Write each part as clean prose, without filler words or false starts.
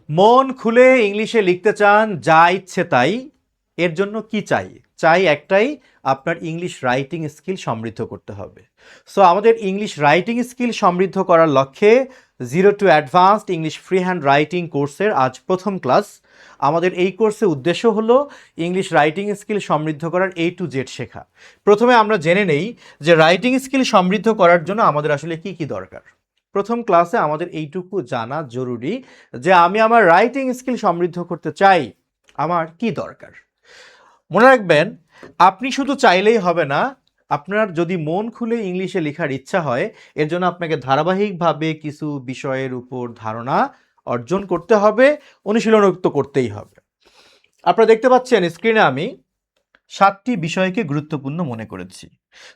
মন খুলে ইংলিশে লিখতে চান, যা ইচ্ছে তাই। এর জন্য কি চাই? চাই একটাই, আপনার ইংলিশ রাইটিং স্কিল সমৃদ্ধ করতে হবে। সো আমাদের ইংলিশ রাইটিং স্কিল সমৃদ্ধ করার লক্ষ্যে zero two advanced English free hand writing কোর্সের আজ প্রথম ক্লাস। আমাদের এই কোর্সের উদ্দেশ্য হলো ইংলিশ রাইটিং স্কিল সমৃদ্ধ করার A to Z শেখা। প্রথমে আমরা জেনে নেই যে রাইটিং স্কিল সমৃদ্ধ করার জন্য আমাদের আসলে কি কি দরকার। প্রথম ক্লাসে আমাদের এইটুকু জানা জরুরি যে আমি আমার রাইটিং স্কিল সমৃদ্ধ করতে চাই, আমার কি দরকার। মনে রাখবেন, আপনি শুধু চাইলেই হবে না, আপনার যদি মন খুলে ইংলিশে লেখার ইচ্ছা হয়, এর জন্য আপনাকে ধারাবাহিকভাবে কিছু বিষয়ের উপর ধারণা অর্জন করতে হবে, অনুশীলন তো করতেই হবে। আপনারা দেখতে পাচ্ছেন স্ক্রিনে আমি 7টি বিষয়কে গুরুত্বপূর্ণ মনে করেছি।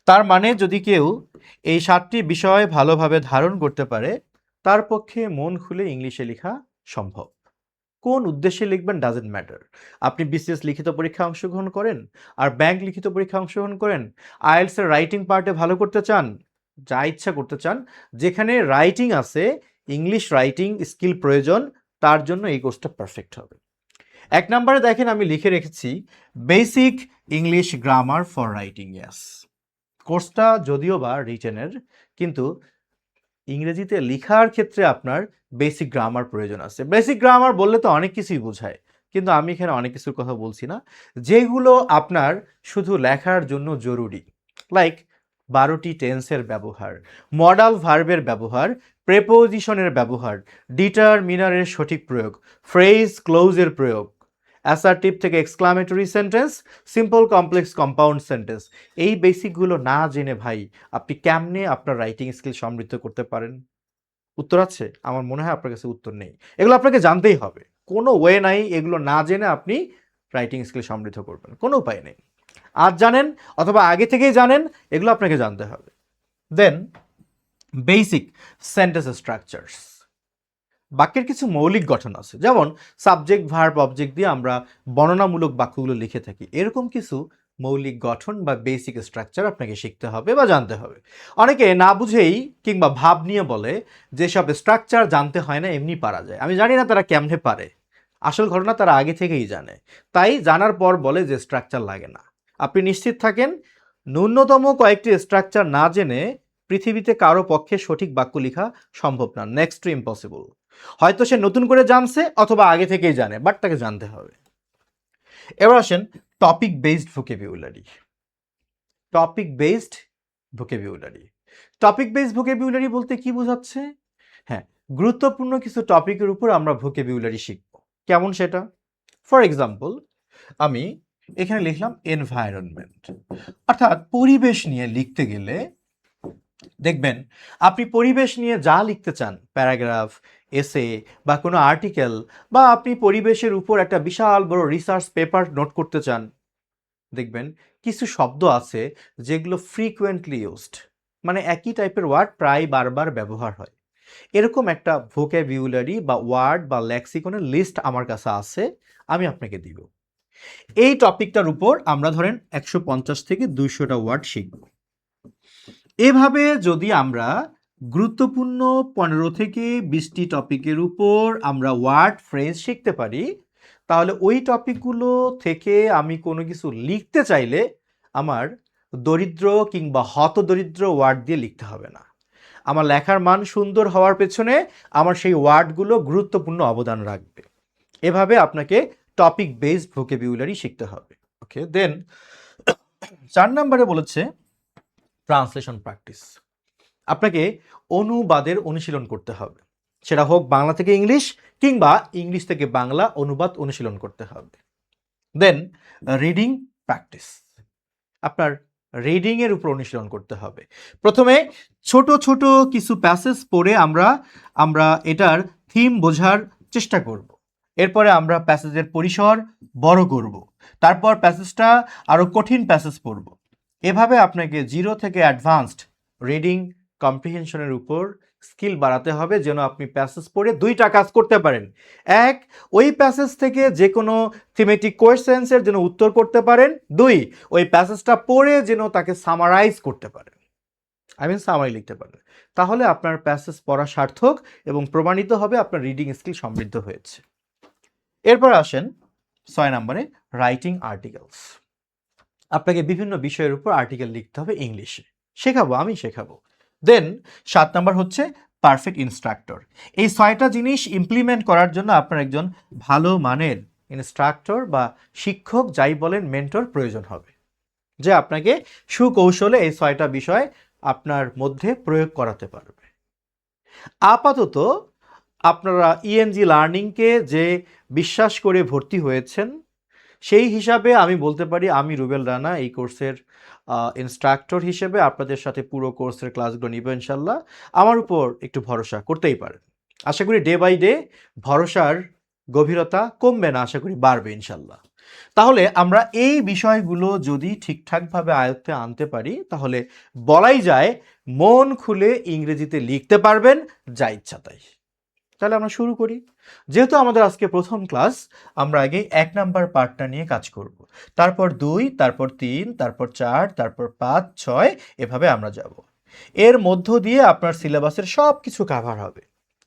তার মানে যদি কেউ এই 7টি বিষয় ভালোভাবে ধারণ করতে পারে, তার পক্ষে মন খুলে ইংলিশে লেখা সম্ভব। কোন উদ্দেশ্যে লিখবেন ডাজেন্ট ম্যাটার। আপনি বিসিএস লিখিত পরীক্ষায় অংশগ্রহণ করেন, আর ব্যাংক লিখিত পরীক্ষায় অংশগ্রহণ করেন, আইএলটিএস এর রাইটিং পার্টে ভালো করতে চান, যা ইচ্ছা করতে চান, যেখানে রাইটিং আছে, ইংলিশ রাইটিং স্কিল প্রয়োজন, তার জন্য এই কোর্সটা পারফেক্ট হবে। 1 নম্বরে দেখেন আমি লিখে রেখেছি basic English grammar for writing. Yes, কোর্সটা যদিও বা রিটেনের, কিন্তু ইংরেজিতে লেখার ক্ষেত্রে আপনার বেসিক গ্রামার প্রয়োজন আছে। বেসিক গ্রামার বললে তো অনেক কিছুই বোঝায়, কিন্তু আমি এখানে অনেক কিছুর কথা বলছি না, যেগুলো আপনার শুধু লেখার জন্য জরুরি। লাইক 12টি টেন্সের ব্যবহার, মডাল ভার্বের ব্যবহার, প্রেপোজিশনের ব্যবহার, ডিটারমিনারের সঠিক প্রয়োগ, ফ্রেজ ক্লোজের প্রয়োগ, অ্যাসার্টিভ থেকে exclamatory sentence, simple complex compound sentence. এই বেসিকগুলো না জেনে ভাই আপনি কেমনে আপনার রাইটিং স্কিল সমৃদ্ধ করতে পারেন? উত্তর আছে? আমার মনে হয় আপনার কাছে উত্তর নেই। এগুলো আপনাকে জানতেই হবে, কোনো ওয়ে নাই এগুলো না জেনে আপনি রাইটিং স্কিল সমৃদ্ধ করবেন, কোনো উপায় নেই। আজ জানেন অথবা আগে থেকেই জানেন, এগুলো আপনাকে জানতে হবে। দেন বেসিক সেন্টেন্স স্ট্রাকচারস, বাক্যের কিছু মৌলিক গঠন আছে, যেমন সাবজেক্ট ভার্ব অবজেক্ট দিয়ে আমরা বর্ণনামূলক বাক্যগুলো লিখে থাকি, এরকম কিছু মৌলিক গঠন বা বেসিক স্ট্রাকচার আপনাকে শিখতে হবে বা জানতে হবে। অনেকে না বুঝেই কিংবা ভাব নিয়ে বলে যে সব স্ট্রাকচার জানতে হয় না, এমনি পারা যায়। আমি জানি না তারা কেমনে পারে, আসল ঘটনা তারা আগে থেকেই জানে, তাই জানার পর বলে যে স্ট্রাকচার লাগে না। আপনি নিশ্চিত থাকেন, ন্যূনতম কয়েকটি স্ট্রাকচার না জেনে পৃথিবীতে কারো পক্ষে সঠিক বাক্য লেখা সম্ভব না, নেক্সট টু ইম্পসিবল। হয়তো সে নতুন করে জানছে অথবা আগে থেকেই জানে, বাট তাকে জানতে হবে। এবার আসেন topic based vocabulary. Topic based vocabulary, topic based vocabulary বলতে কি বোঝাচ্ছে? হ্যাঁ, গুরুত্বপূর্ণ কিছু টপিকের উপর আমরা ভোকাবুলারি শিখব। কেমন সেটা? ফর এক্সাম্পল, আমি এখানে লিখলাম এনভায়রনমেন্ট, অর্থাৎ পরিবেশ নিয়ে লিখতে গেলে দেখবেন আপনি পরিবেশ নিয়ে যা লিখতে চান, প্যারাগ্রাফ, এসে বা কোনো আর্টিকেল, বা আপনি পরিবেশের উপর একটা বিশাল বড় রিসার্চ পেপার নোট করতে চান, দেখবেন কিছু শব্দ আছে যেগুলো ফ্রিকুয়েন্টলি ইউজড, মানে একই টাইপের ওয়ার্ড প্রায় বারবার ব্যবহার হয়। এরকম একটা ভোকাবুলারি বা ওয়ার্ড বা লেক্সিকনের লিস্ট আমার কাছে আছে, আমি আপনাকে দিব। এই টপিকটার উপর আমরা ধরেন 150 থেকে 200টা ওয়ার্ড শিখব। এভাবে যদি আমরা গুরুত্বপূর্ণ 15 থেকে 20টি টপিকের উপর আমরা ওয়ার্ড ফ্রেজ শিখতে পারি, তাহলে ওই টপিকগুলো থেকে আমি কোনো কিছু লিখতে চাইলে আমার দরিদ্র কিংবা হতদরিদ্র ওয়ার্ড দিয়ে লিখতে হবে না। আমার লেখার মান সুন্দর হওয়ার পেছনে আমার সেই ওয়ার্ডগুলো গুরুত্বপূর্ণ অবদান রাখবে। এভাবে আপনাকে টপিক বেসড ভোকাবুলারি শিখতে হবে। ওকে, দেন 4 নম্বরে বলেছে ট্রান্সলেশন প্র্যাকটিস। আপনাকে অনুবাদের অনুশীলন করতে হবে, সেটা হোক বাংলা থেকে ইংলিশ কিংবা ইংলিশ থেকে বাংলা, অনুবাদ অনুশীলন করতে হবে। দেন রিডিং প্র্যাকটিস, আপনার রিডিং এর উপর অনুশীলন করতে হবে। প্রথমে ছোট ছোট কিছু প্যাসেজ পড়ে আমরা এটার থিম বোঝার চেষ্টা করব। এরপরে আমরা প্যাসেজের পরিসর বড় করব, তারপর প্যাসেজটা আরো কঠিন প্যাসেজ পড়ব। এভাবে আপনাকে জিরো থেকে অ্যাডভান্সড রিডিং কম্প্রিহেনশনের উপর স্কিল বাড়াতে হবে, যেন আপনি প্যাসেজ পড়ে 2টা কাজ করতে পারেন। এক, ওই প্যাসেজ থেকে যে কোনো থিমেটিক কোয়েশ্চেন্সের যেন উত্তর করতে পারেন। 2, ওই প্যাসেজটা পড়ে যেন তাকে সামারাইজ করতে পারেন, সামারি লিখতে পারেন। তাহলে আপনার প্যাসেজ পড়া সার্থক এবং প্রমাণিত হবে আপনার রিডিং স্কিল সমৃদ্ধ হয়েছে। এরপর আসেন 6 নম্বরে রাইটিং আর্টিকেলস। আপনাকে বিভিন্ন বিষয়ের উপর আর্টিকেল লিখতে হবে ইংলিশে, আমি শেখাবো। দেন 7 নম্বর হচ্ছে পারফেক্ট ইনস্ট্রাক্টর। এই 6টা জিনিস ইমপ্লিমেন্ট করার জন্য আপনার একজন ভালো মানের ইনস্ট্রাক্টর বা শিক্ষক, যাই বলেন, মেন্টর প্রয়োজন হবে, যে আপনাকে সুকৌশলে এই 6টা বিষয় আপনার মধ্যে প্রয়োগ করাতে পারবে। আপাতত আপনারা ইএনজি লার্নিংকে যে বিশ্বাস করে ভর্তি হয়েছেন, সেই হিসাবে আমি বলতে পারি আমি রুবেল রানা এই কোর্সের ইনস্ট্রাক্টর হিসেবে আপনাদের সাথে পুরো কোর্সের ক্লাসগুলো নিব ইনশাল্লাহ। আমার উপর একটু ভরসা করতেই পারেন। আশা করি ডে বাই ডে ভরসার গভীরতা কমবে না, আশা করি বাড়বে ইনশাল্লাহ। তাহলে আমরা এই বিষয়গুলো যদি ঠিকঠাকভাবে আয়ত্তে আনতে পারি, তাহলে বলাই যায় মন খুলে ইংরেজিতে লিখতে পারবেন যা ইচ্ছা তাই। তাহলে আমরা শুরু করি। যেহেতু আমাদের আজকে প্রথম ক্লাস, আমরা আগে 1 নাম্বার পার্টটা নিয়ে কাজ করব, তারপর 2, তারপর 3, তারপর 4, তারপর 5, 6, এভাবে আমরা যাব। এর মধ্য দিয়ে আপনার সিলেবাসের সব কিছু কাভার হবে।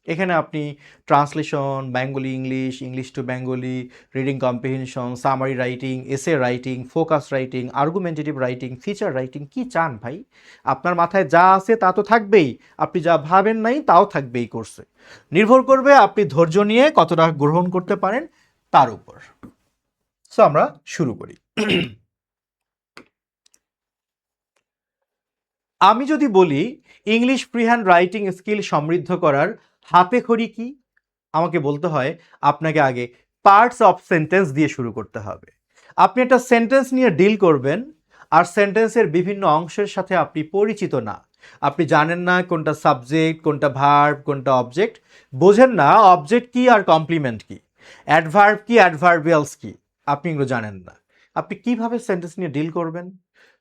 এখানে আপনি translation, Bengali English, English to Bengali, reading comprehension, summary writing, essay writing, focus writing, argumentative writing, feature writing, কি চান ভাই? আপনার মাথায় যা আছে তা তো থাকবেই, আপনি যা ভাবেন নাই তাও থাকবেই কোর্সে। নির্ভর করবে আপনি ধৈর্য নিয়ে কতটা গ্রহণ করতে পারেন তার উপর। সো আমরা শুরু করি। আমি যদি বলি English free hand writing skill সমৃদ্ধ করার হাতে খড়ি কি, আমাকে বলতে হয় আপনাকে আগে পার্টস অফ সেন্টেন্স দিয়ে শুরু করতে হবে। আপনি একটা সেন্টেন্স নিয়ে ডিল করবেন, আর সেন্টেন্সের বিভিন্ন অংশের সাথে আপনি পরিচিত না, আপনি জানেন না কোনটা সাবজেক্ট, কোনটা ভার্ব, কোনটা অবজেক্ট, বোঝেন না অবজেক্ট কি আর কমপ্লিমেন্ট কি, অ্যাডভার্ব কি, অ্যাডভার্বিয়ালস কি, আপনি এগুলো জানেন না। আপনি কিভাবে সেন্টেন্স নিয়ে ডিল করবেন?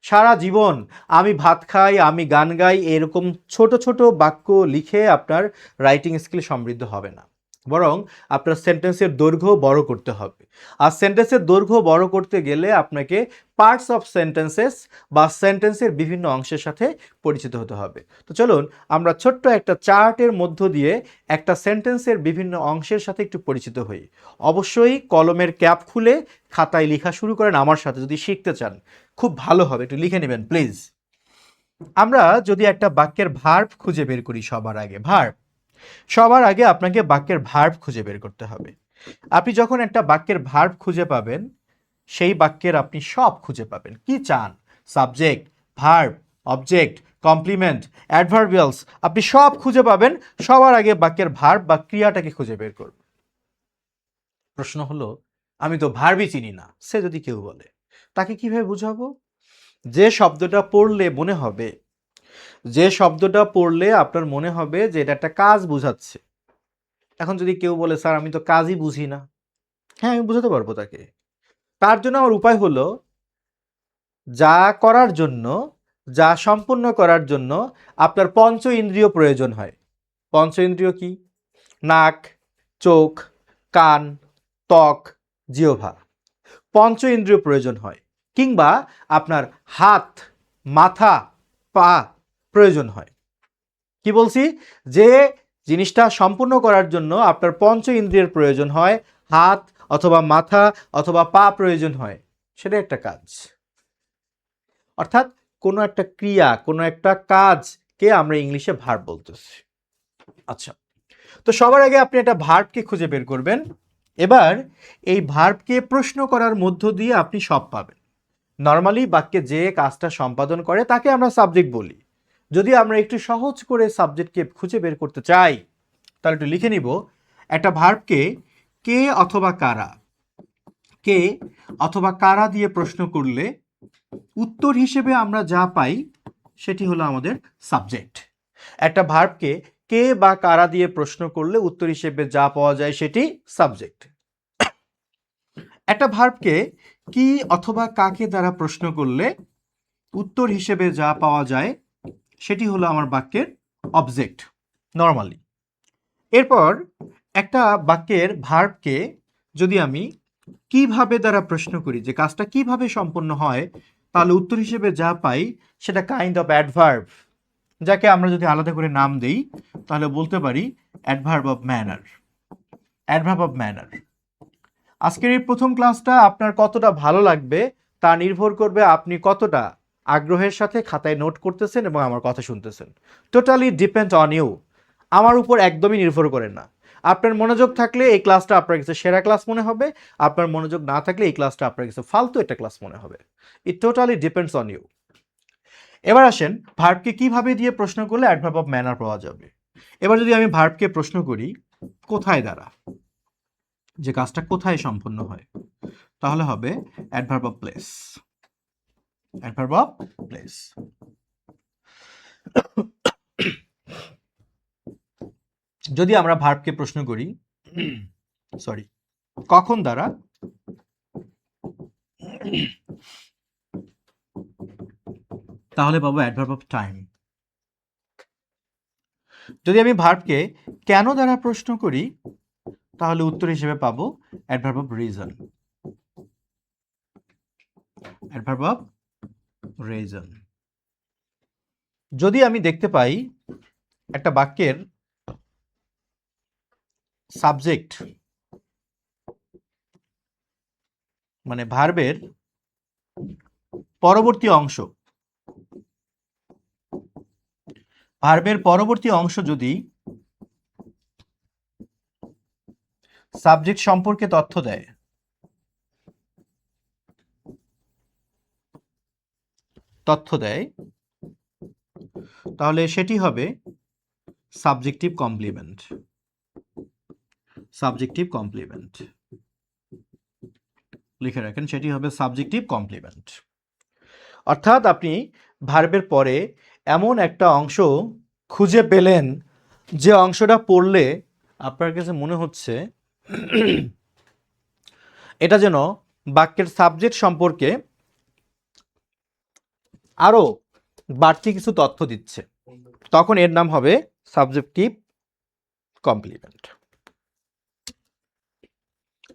সারা জীবন আমি ভাত খাই, আমি গান গাই, এরকম ছোট ছোট বাক্য লিখে আপনার রাইটিং স্কিল সমৃদ্ধ হবে না, বরং আপনার সেন্টেন্সের দৈর্ঘ্য বড় করতে হবে। আর সেন্টেন্সের দৈর্ঘ্য বড় করতে গেলে আপনাকে পার্টস অফ সেন্টেন্সেস বা সেন্টেন্সের বিভিন্ন অংশের সাথে পরিচিত হতে হবে। তো চলুন আমরা ছোট্ট একটা চার্টের মধ্য দিয়ে একটা সেন্টেন্সের বিভিন্ন অংশের সাথে একটু পরিচিত হই। অবশ্যই কলমের ক্যাপ খুলে খাতায় লেখা শুরু করেন আমার সাথে, যদি শিখতে চান খুব ভালো হবে, একটু লিখে নেবেন প্লিজ। আমরা যদি একটা বাক্যের ভার্ব খুঁজে বের করি, সবার আগে আপনাকে বাক্যের ভার্ব খুঁজে বের করতে হবে। আপনি যখন একটা বাক্যের ভার্ব খুঁজে পাবেন, সেই বাক্যের আপনি সব খুঁজে পাবেন। কি চান? Subject, verb, object, complement, adverbials, আপনি সব খুঁজে পাবেন। সবার আগে বাক্যের ভার্ব বা ক্রিয়াটাকে খুঁজে বের করব। প্রশ্ন হলো, আমি তো ভার্বই চিনি না, সে যদি কেউ বলে, তাকে কিভাবে বুঝাবো? যে শব্দটা পড়লে মনে হবে, আপনার মনে হবে যে এটা একটা কাজ বোঝাচ্ছে। এখন যদি কেউ বলে স্যার আমি তো কাজই বুঝি না, হ্যাঁ আমি বুঝাতে পারবো তাকে। তার জন্য আমার উপায় হলো, যা সম্পূর্ণ করার জন্য আপনার পঞ্চ ইন্দ্রিয় প্রয়োজন হয়। পঞ্চ ইন্দ্রিয় কি? নাক, চোখ, কান, ত্বক, জিহ্বা, পঞ্চ ইন্দ্রিয় প্রয়োজন হয়। কিংবা আপনার হাত, মাথা, পা প্রয়োজন হয়। কি বলছি? যে জিনিসটা সম্পূর্ণ করার জন্য আপনার পঞ্চ ইন্দ্রিয়ের প্রয়োজন হয়, হাত অথবা মাথা অথবা পা প্রয়োজন হয়, সেটা একটা কাজ। অর্থাৎ কোনো একটা ক্রিয়া, কোনো একটা কাজকে আমরা ইংলিশে ভার্ব বলতেছি। আচ্ছা, তো সবার আগে আপনি একটা ভার্বকে খুঁজে বের করবেন। এবার এই ভার্বকে প্রশ্ন করার মধ্য দিয়ে আপনি সব পাবেন। নর্মালি বাক্যে যে কাজটা সম্পাদন করে তাকে আমরা সাবজেক্ট বলি। যদি আমরা একটু সহজ করে সাবজেক্টকে খুঁজে বের করতে চাই, তাহলে একটু লিখে নিব, একটা ভার্বকে কে অথবা কারা দিয়ে প্রশ্ন করলে উত্তর হিসেবে আমরা যা পাই সেটি হলো আমাদের সাবজেক্ট। একটা ভার্বকে কে বা কারা দিয়ে প্রশ্ন করলে উত্তর হিসেবে যা পাওয়া যায় সেটি সাবজেক্ট। একটা ভার্বকে কি অথবা কাকে দ্বারা প্রশ্ন করলে উত্তর হিসেবে যা পাওয়া যায় সেটি হলো আমার বাক্যের অবজেক্ট নর্মালি। এরপর একটা বাক্যের ভার্বকে যদি আমি কিভাবে দ্বারা প্রশ্ন করি, যে কাজটা কিভাবে সম্পন্ন হয়, তাহলে উত্তর হিসেবে যা পাই সেটা কাইন্ড অফ অ্যাডভার্ব, যাকে আমরা যদি আলাদা করে নাম দেই তাহলে বলতে পারি অ্যাডভার্ব অফ ম্যানার। আজকের এই প্রথম ক্লাসটা আপনার কতটা ভালো লাগবে তা নির্ভর করবে আপনি কতটা আগ্রহের সাথে খাতায় নোট করতেছেন এবং আমার কথা শুনতেছেন। Totally depend on you. আমার উপর একদমই নির্ভর করে না। আপনার মনোযোগ থাকলে এই ক্লাসটা আপনার কাছে সেরা ক্লাস মনে হবে, আপনার মনোযোগ না থাকলে এই ক্লাসটা আপনার কাছে ফালতু একটা ক্লাস মনে হবে। It totally depends on you. এবার আসেন ভার্বকে কিভাবে দিয়ে প্রশ্ন করলে অ্যাডভার্ব অফ ম্যানার পাওয়া যাবে। এবার যদি আমি ভার্বকে প্রশ্ন করি কোথায় দ্বারা, যে কাজটা কোথায় সম্পন্ন হয়, তাহলে হবে adverb of place. Adverb of place. যদি আমরা ভার্বকে প্রশ্ন করি সরি কখন দ্বারা, তাহলে পাবো অ্যাডভার্ব অফ টাইম। যদি আমি ভার্বকে কেন দ্বারা প্রশ্ন করি, তাহলে উত্তর হিসেবে পাবো adverb of reason. Adverb of reason. যদি আমি দেখতে পাই একটা বাক্যের সাবজেক্ট মানে ভার্বের পরবর্তী অংশ, ভার্বের পরবর্তী অংশ যদি সাবজেক্ট সম্পর্কে তথ্য দেয়, তাহলে সেটি হবে সাবজেক্টিভ কমপ্লিমেন্ট। সাবজেক্টিভ কমপ্লিমেন্ট লিখে রাখেন, সেটি হবে সাবজেক্টিভ কমপ্লিমেন্ট। অর্থাৎ আপনি ভার্বের পরে এমন একটা অংশ খুঁজে পেলেন যে অংশটা পড়লে আপনার কাছে মনে হচ্ছে এটা যেন বাক্যের সাবজেক্ট সম্পর্কে আরো বাড়তি কিছু তথ্য দিচ্ছে, তখন এর নাম হবে সাবজেক্টিভ কমপ্লিমেন্ট।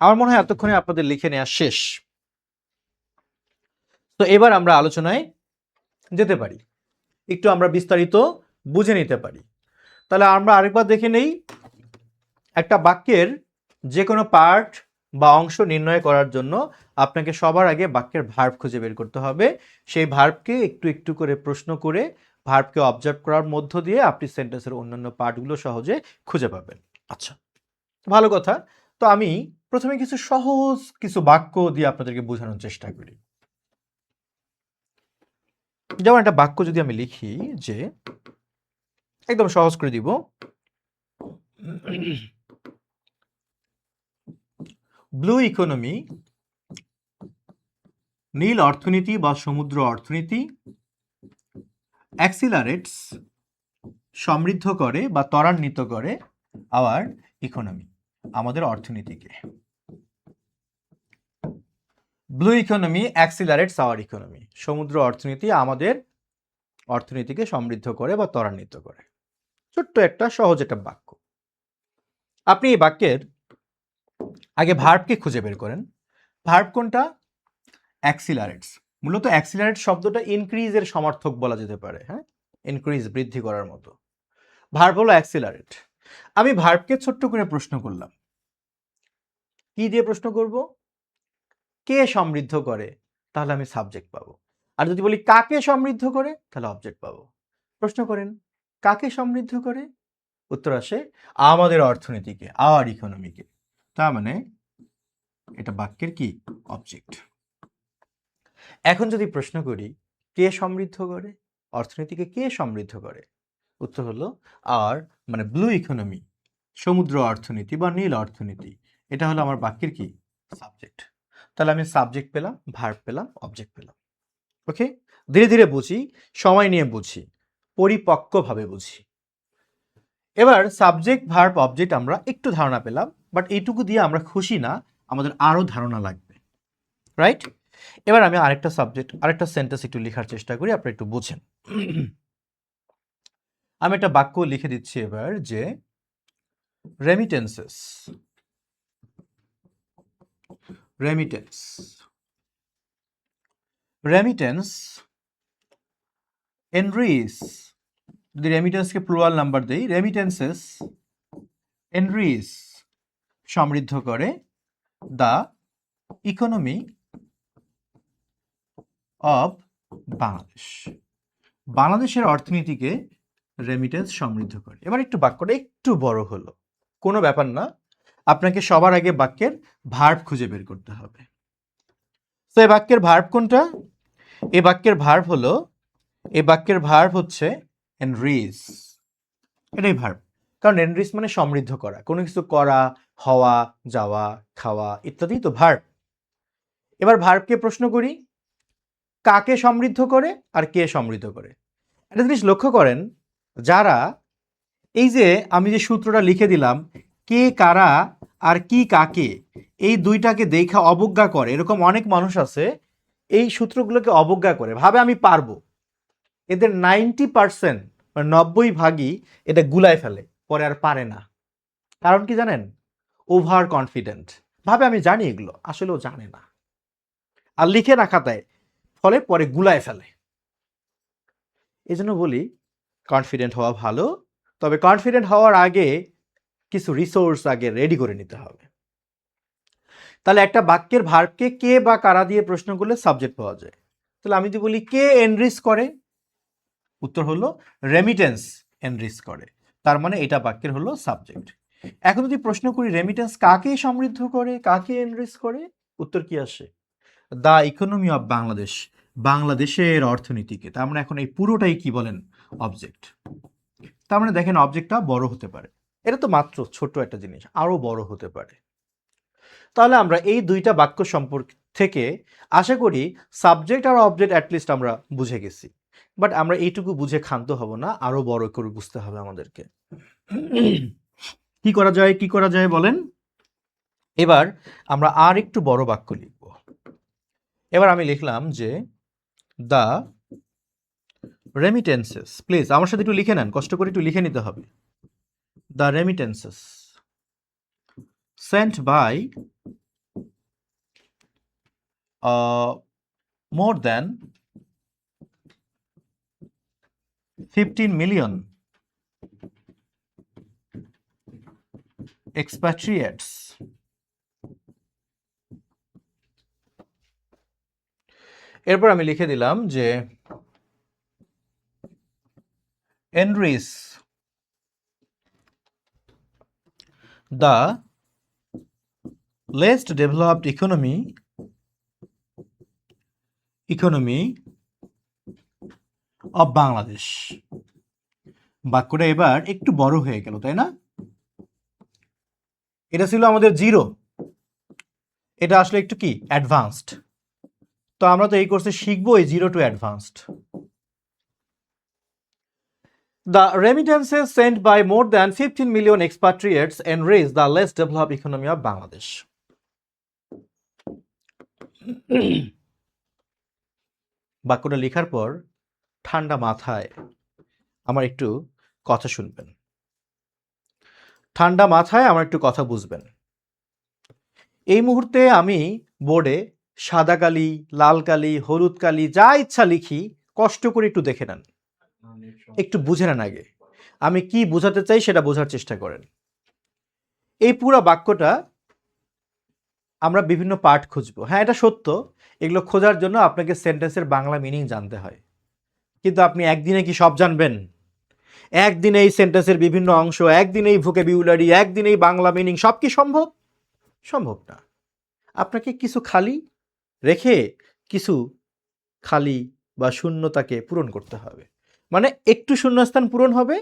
আমার মনে হয় এতক্ষণে আপনাদের লিখে নেওয়া শেষ। তো এবার আমরা আলোচনায় যেতে পারি, একটু আমরা বিস্তারিত বুঝে নিতে পারি। তাহলে আমরা আরেকবার দেখে নেই, একটা বাক্যের যে কোনো পার্ট বা অংশ নির্ণয় করার জন্য আপনাকে সবার আগে বাক্যের ভার্ব খুঁজে বের করতে হবে। সেই ভার্বকে একটু একটু করে প্রশ্ন করে ভার্বকে অবজার্ভ করার মধ্য দিয়ে আপনি সেন্টেন্সের অন্যান্য পার্টগুলো সহজে খুঁজে পাবেন। আচ্ছা, ভালো কথা। তো আমি প্রথমে কিছু সহজ কিছু বাক্য দিয়ে আপনাদেরকে বোঝানোর চেষ্টা করি। যেমন একটা বাক্য যদি আমি লিখি, যে একদম সহজ করে দিব, ব্লু ইকোনমি, নীল অর্থনীতি বা সমুদ্র অর্থনীতি, অ্যাক্সিলারেটস, সমৃদ্ধ করে বা ত্বরান্বিত করে আওয়ার ইকোনমি, আমাদের অর্থনীতিকে। ব্লু ইকোনমি অ্যাক্সিলারেটস আওয়ার ইকোনমি, সমুদ্র অর্থনীতি আমাদের অর্থনীতিকে সমৃদ্ধ করে বা ত্বরান্বিত করে। ছোট্ট একটা সহজ একটা বাক্য। আপনি এই বাক্যের আগে ভার্বকে খুঁজে বের করেন। ভার্ব কোনটা? অ্যাক্সিলারেটস। মূলত অ্যাক্সিলারেট শব্দটা ইনক্রিজের সমার্থক বলা যেতে পারে। হ্যাঁ, ইনক্রিজ, বৃদ্ধি করার মতো। ভার্ব হলো অ্যাক্সিলারেট। আমি ভার্বকে ছোট্ট করে প্রশ্ন করলাম, কি দিয়ে প্রশ্ন করব? কে সমৃদ্ধ করে, তাহলে আমি সাবজেক্ট পাবো। আর যদি বলি কাকে সমৃদ্ধ করে, তাহলে অবজেক্ট পাবো। প্রশ্ন করেন কাকে সমৃদ্ধ করে, উত্তর আসে আমাদের অর্থনীতিকে, আওয়ার ইকোনমিকে। তার মানে এটা বাক্যের কি? অবজেক্ট। এখন যদি প্রশ্ন করি কে সমৃদ্ধ করে, অর্থনীতিকে কে সমৃদ্ধ করে, উত্তর হলো আর মানে ব্লু ইকোনমি, সমুদ্র অর্থনীতি বা নীল অর্থনীতি, এটা হলো আমার বাক্যের কি? সাবজেক্ট। তাহলে আমি সাবজেক্ট পেলাম, ভার্ব পেলাম, অবজেক্ট পেলাম। ওকে, ধীরে ধীরে বুঝি, সময় নিয়ে বুঝি, পরিপক্কভাবে বুঝি। এবার সাবজেক্ট, ভার্ব, অবজেক্ট আমরা একটু ধারণা পেলাম, বাট এইটুকু দিয়ে আমরা খুশি না, আমাদের আরো ধারণা লাগবে, রাইট? এবার আমি আরেকটা সাবজেক্ট, আরেকটা সেন্টেন্স একটু লেখার চেষ্টা করি, আপনারা একটু বুঝেন। আমি একটা বাক্য লিখে দিচ্ছি এবার, যে রেমিটেন্সেস, রেমিটেন্স, রেমিটেন্স এনরিচ, যদি রেমিটেন্সকে প্লুরাল নাম্বার দেই, রেমিটেন্সেস এনরিচ, সমৃদ্ধ করে, দ্য ইকোনমি অব বাংলাদেশ, বাংলাদেশের অর্থনীতিকে রেমিটেন্স সমৃদ্ধ করে। এবার একটু বাক্যটা একটু বড় হলো, কোনো ব্যাপার না, আপনাকে সবার আগে বাক্যের ভার্ব খুঁজে বের করতে হবে। তো এই বাক্যের ভার্ব কোনটা? এই বাক্যের ভার্ব হচ্ছে এনরিচ, এটাই ভার্ব। কারণ এনরিচ মানে সমৃদ্ধ করা, কোনো কিছু করা, হওয়া, যাওয়া, খাওয়া ইত্যাদি তো ভার্ব। এবার ভার্বকে প্রশ্ন করি, কাকে সমৃদ্ধ করে আর কে সমৃদ্ধ করে? একটা জিনিস লক্ষ্য করেন, যারা এই যে আমি যে সূত্রটা লিখে দিলাম, কে কারা আর কি কাকে, এই দুইটাকে দেখা অবজ্ঞা করে, এরকম অনেক মানুষ আছে এই সূত্রগুলোকে অবজ্ঞা করে, ভাবে আমি পারবো। এদের 90% মানে 90% এটা গুলায় ফেলে, পরে আর পারে না। কারণ কি জানেন? ওভার কনফিডেন্ট, ভাবে আমি জানি, এগুলো আসলেও জানে না, আর লিখে রাখা দেয়, ফলে পরে গুলায় ফেলে। এই জন্য বলি কনফিডেন্ট হওয়া ভালো, তবে কনফিডেন্ট হওয়ার আগে কিছু রিসোর্স আগে রেডি করে নিতে হবে। তাহলে একটা বাক্যের ভার্বকে কে বা কারা দিয়ে প্রশ্ন করলে সাবজেক্ট পাওয়া যায়। তাহলে আমি যদি বলি কে এনরিচ করে, উত্তর হলো রেমিটেন্স এনরিচ করে, তার মানে এটা বাক্যের হলো সাবজেক্ট। এখন যদি প্রশ্ন করি রেমিটেন্স কাকে সমৃদ্ধ করে, কাকে এনরিচ করে, উত্তর কি আসে? দ্য ইকোনমি অফ বাংলাদেশ, বাংলাদেশের অর্থনীতিকে। তার মানে এখন এই পুরোটাই কি বলেন? অবজেক্ট। তার মানে দেখেন অবজেক্টটা বড় হতে পারে, এটা তো মাত্র ছোট একটা জিনিস, আরো বড় হতে পারে। তাহলে আমরা এই দুইটা বাক্য সম্পর্ক থেকে আশা করি সাবজেক্ট আর অবজেক্ট অ্যাটলিস্ট আমরা বুঝে গেছি। বাট আমরা এইটুকু বুঝে ক্ষান্ত হব না, আরো বড় করে বুঝতে হবে আমাদেরকে। কি করা যায় বলেন? এবার আমরা আর একটু বড় বাক্য লিখব। এবার আমি লিখলাম যে দ্য রেমিটেন্সেস, প্লিজ আমার সাথে একটু লিখে নেন, কষ্ট করে একটু লিখে নিতে হবে। The remittances sent by more than 15 million expatriates এরপর আমি লিখে দিলাম যে enrich the least developed economy of Bangladesh. বাক্যটা এবার একটু বড় হয়ে গেল, তাই না? এটা ছিল আমাদের 0, এটা আসলে একটু কি অ্যাডভান্সড। তো আমরা তো এই কোর্সে শিখবো এই 0 to advanced। The remittances sent by more than 15 million expatriates enrich the less developed economy of Bangladesh. বাক্যটা লেখার পর ঠান্ডা মাথায় আমার একটু কথা শুনবেন, ঠান্ডা মাথায় আমার একটু কথা বুঝবেন। এই মুহূর্তে আমি বোর্ডে সাদা কালি, লাল কালি, হলুদ কালি যা ইচ্ছা লিখি, কষ্ট করে একটু দেখে নেন, একটু বুঝে নেন আগে আমি কি বোঝাতে চাই, সেটা বোঝার চেষ্টা করেন। এই পুরো বাক্যটা আমরা বিভিন্ন পার্ট খুঁজবো। হ্যাঁ, এটা সত্য, এগুলো খোঁজার জন্য আপনাকে সেন্টেন্সের বাংলা মিনিং জানতে হয়, কিন্তু আপনি একদিনে কি সব জানবেন? একদিনে এই সেন্টেন্সের বিভিন্ন অংশ, একদিনে এই ভোকাবুলারি, একদিনে এই বাংলা মিনিং সব কি সম্ভব? সম্ভব না। আপনাকে কিছু খালি রেখে কিছু খালি বা শূন্যতাকে পূরণ করতে হবে। মানে একটু শূন্যস্থান পূরণ হবে,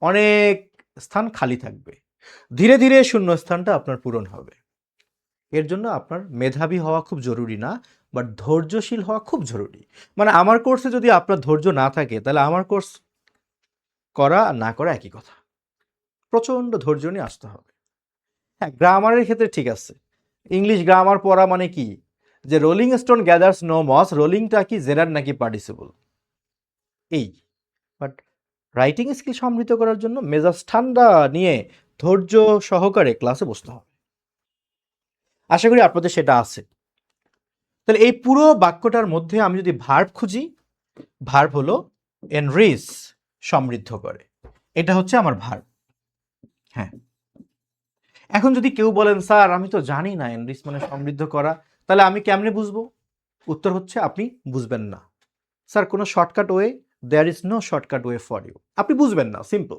অনেক স্থান খালি থাকবে, ধীরে ধীরে শূন্যস্থানটা আপনার পূরণ হবে। এর জন্য আপনার মেধাবী হওয়া খুব জরুরি না, বাট ধৈর্যশীল হওয়া খুব জরুরি। মানে আমার কোর্সে যদি আপনার ধৈর্য না থাকে, তাহলে আমার কোর্স করা আর না করা একই কথা। প্রচণ্ড ধৈর্য নিয়ে আসতে হবে। হ্যাঁ, গ্রামারের ক্ষেত্রে ঠিক আছে, ইংলিশ গ্রামার পড়া মানে কি, যে rolling stone gathers no moss, রোলিংটা কি জেরার নাকি পার্টিসিপল, এই। বাট রাইটিং স্কিল সমৃদ্ধ করার জন্য মেজাজ ঠান্ডা নিয়ে ধৈর্য সহকারে ক্লাসে বসতে হবে। আশা করি আপনাদের সেটা আছে। তাহলে এই পুরো বাক্যটার মধ্যে আমি যদি ভার্ব খুঁজি, ভার্ব হলো এনরিচ, সমৃদ্ধ করে, এটা হচ্ছে আমার ভার্ব। হ্যাঁ, এখন যদি কেউ বলেন স্যার আমি তো জানি না এনরিচ মানে সমৃদ্ধ করা, তাহলে আমি কেমনে বুঝবো? উত্তর হচ্ছে আপনি বুঝবেন না। স্যার কোনো shortcut way? There is no shortcut way for you. আপনি বুঝবেন না, সিম্পল।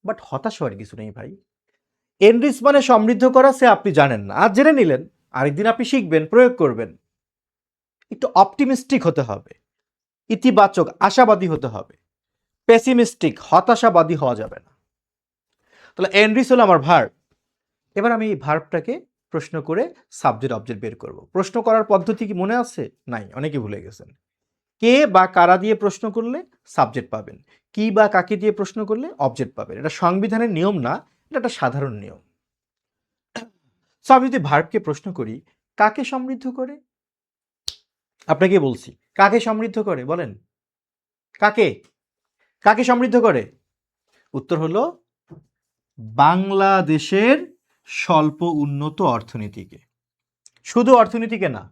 বাট হতাশ হওয়ার কিছু নেই ভাই। এনরিচ মানে সমৃদ্ধ করা, সে আপনি জানেন না, আজ জেনে নিলেন, আরেকদিন আপনি শিখবেন, প্রয়োগ করবেন। একটু অপটিমিস্টিক হতে হবে, ইতিবাচক আশাবাদী হতে হবে। পেসিমিস্টিক হতাশাবাদী হওয়া যাবে না। তাহলে এনরিচ হলো আমার ভার্ব। এবার আমি এই ভার্বটাকে প্রশ্ন করে সাবজেক্ট অবজেক্ট বের করব। প্রশ্ন করার পদ্ধতি কি মনে আছে? নাই, অনেকে ভুলে গেছেন। কে বা কারা দিয়ে প্রশ্ন করলে সাবজেক্ট পাবেন, কি বা কাকে দিয়ে প্রশ্ন করলে অবজেক্ট পাবেন। এটা সংবিধানের নিয়ম না, এটা একটা সাধারণ নিয়ম। সো আমি যদি ভার্বকে প্রশ্ন করি কাকে সমৃদ্ধ করে, আপনাকে বলছি কাকে সমৃদ্ধ করে, বলেন কাকে, কাকে সমৃদ্ধ করে? উত্তর হলো বাংলাদেশের স্বল্প উন্নত অর্থনীতিকে। শুধু অর্থনীতিকে না,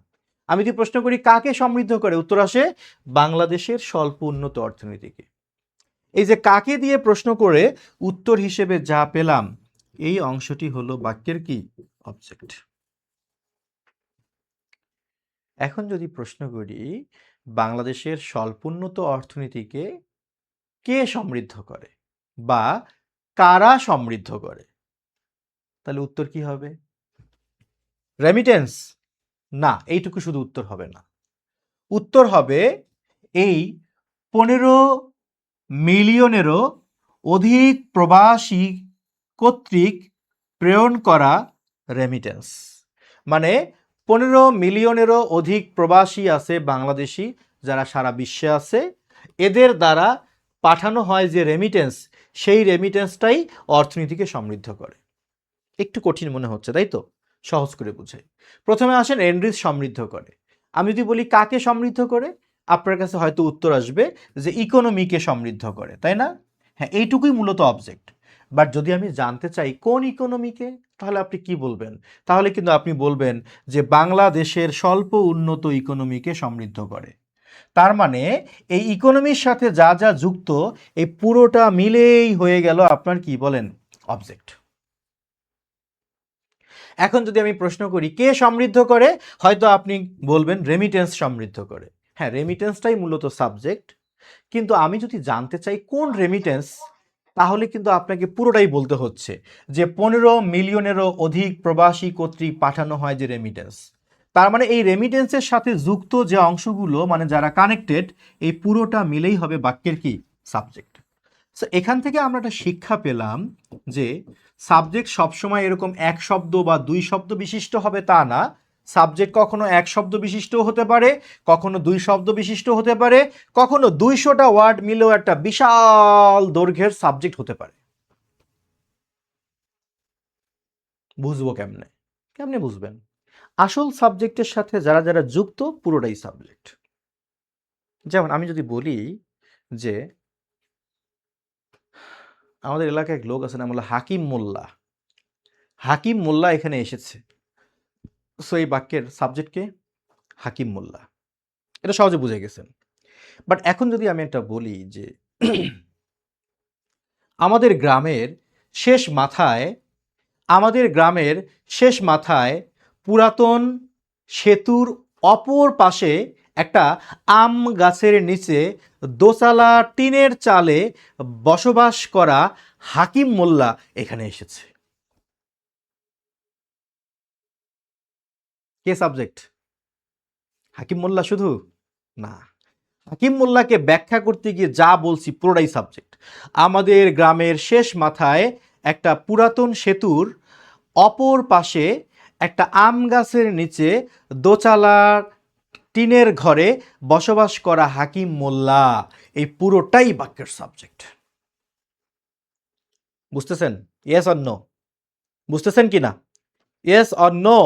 আমি যদি প্রশ্ন করি কাকে সমৃদ্ধ করে, উত্তর আসে বাংলাদেশের স্বল্প উন্নত অর্থনীতিকে। এই যে কাকে দিয়ে প্রশ্ন করে উত্তর হিসেবে যা পেলাম, এই অংশটি হলো বাক্যের কি? অবজেক্ট। এখন যদি প্রশ্ন করি বাংলাদেশের স্বল্পোন্নত অর্থনীতিকে কে সমৃদ্ধ করে বা কারা সমৃদ্ধ করে, তাহলে উত্তর কি হবে? রেমিটেন্স? না, এইটুকু শুধু উত্তর হবে না। উত্তর হবে এই 15 মিলিয়নেরও অধিক প্রবাসী কর্তৃক প্রেরণ করা রেমিটেন্স। মানে 15 মিলিয়নেরও অধিক প্রবাসী আছে বাংলাদেশি, যারা সারা বিশ্বে আছে, এদের দ্বারা পাঠানো হয় যে রেমিটেন্স, সেই রেমিটেন্সটাই অর্থনীতিকে সমৃদ্ধ করে। একটু কঠিন মনে হচ্ছে, তাই তো? সহজ করে বুঝাই। প্রথমে আসেন এনরিচ সমৃদ্ধ করে। আমি যদি বলি কাকে সমৃদ্ধ করে, আপনার কাছে হয়তো উত্তর আসবে যে ইকোনমিকে সমৃদ্ধ করে, তাই না? হ্যাঁ, এইটুকুই মূলত অবজেক্ট। বাট যদি আমি জানতে চাই কোন ইকোনমিকে, তাহলে আপনি কি বলবেন? তাহলে কিন্তু আপনি বলবেন যে বাংলাদেশের স্বল্প উন্নত ইকোনমিকে সমৃদ্ধ করে। তার মানে এই ইকোনমির সাথে যা যা যুক্ত, এই পুরোটা মিলেই হয়ে গেল আপনার কি বলেন? অবজেক্ট। এখন যদি আমি প্রশ্ন করি কে সমৃদ্ধ করে, হয়তো আপনি বলবেন রেমিটেন্স সমৃদ্ধ করে। হ্যাঁ, রেমিটেন্সটাই মূলত সাবজেক্ট। কিন্তু আমি যদি জানতে চাই কোন রেমিটেন্স, তাহলে কিন্তু আপনাকে পুরোটাই বলতে হচ্ছে যে 15 মিলিয়নেরও অধিক প্রবাসী কর্তৃক পাঠানো হয় যে রেমিটেন্স। তার মানে এই রেমিটেন্সের সাথে যুক্ত যে অংশগুলো, মানে যারা কানেক্টেড, এই পুরোটা মিলেই হবে বাক্যের কি? সাবজেক্ট। সো এখান থেকে আমরা একটা শিক্ষা পেলাম যে সাবজেক্ট সবসময় এরকম এক শব্দ বা দুই শব্দ বিশিষ্ট হবে তা না। সাবজেক্ট কখনো এক শব্দ বিশিষ্ট হতে পারে, কখনো দুই শব্দ বিশিষ্ট হতে পারে, কখনো 200টা ওয়ার্ড মিলেও একটা বিশাল দৈর্ঘ্যের সাবজেক্ট হতে পারে। বুঝবো কেমনে? কেমনে বুঝবেন? আসল সাবজেক্টের সাথে যারা যারা যুক্ত, পুরোটাই সাবজেক্ট। যেমন আমি যদি বলি যে আমাদের এলাকায় এক লোক আছে, নাম হলো হাকিম মোল্লা। হাকিম মোল্লা এখানে এসেছে, সো এই বাক্যের সাবজেক্টকে হাকিম মোল্লা। এটা সহজে বুঝে গেছেন। বাট এখন যদি আমি একটা বলি যে আমাদের গ্রামের শেষ মাথায়, আমাদের গ্রামের শেষ মাথায় পুরাতন সেতুর অপর পাশে একটা আম গাছের নিচে দোতলা টিনের চালে বসবাস করা হাকিম মোল্লা এখানে এসেছে। কে সাবজেক্ট? হাকিম মোল্লা শুধু না, হাকিম মোল্লাকে ব্যাখ্যা করতে গিয়ে যা বলছি পুরোটাই সাবজেক্ট। আমাদের গ্রামের শেষ মাথায় একটা পুরাতন সেতুর অপর পাশে একটা আম গাছের নিচে দোচালার টিনের ঘরে বসবাস করা হাকিম মোল্লা, এই পুরোটাই বাক্যের সাবজেক্ট। বুঝতেছেন? Yes or no? বুঝতেছেন কি না? ইয়েস অর নো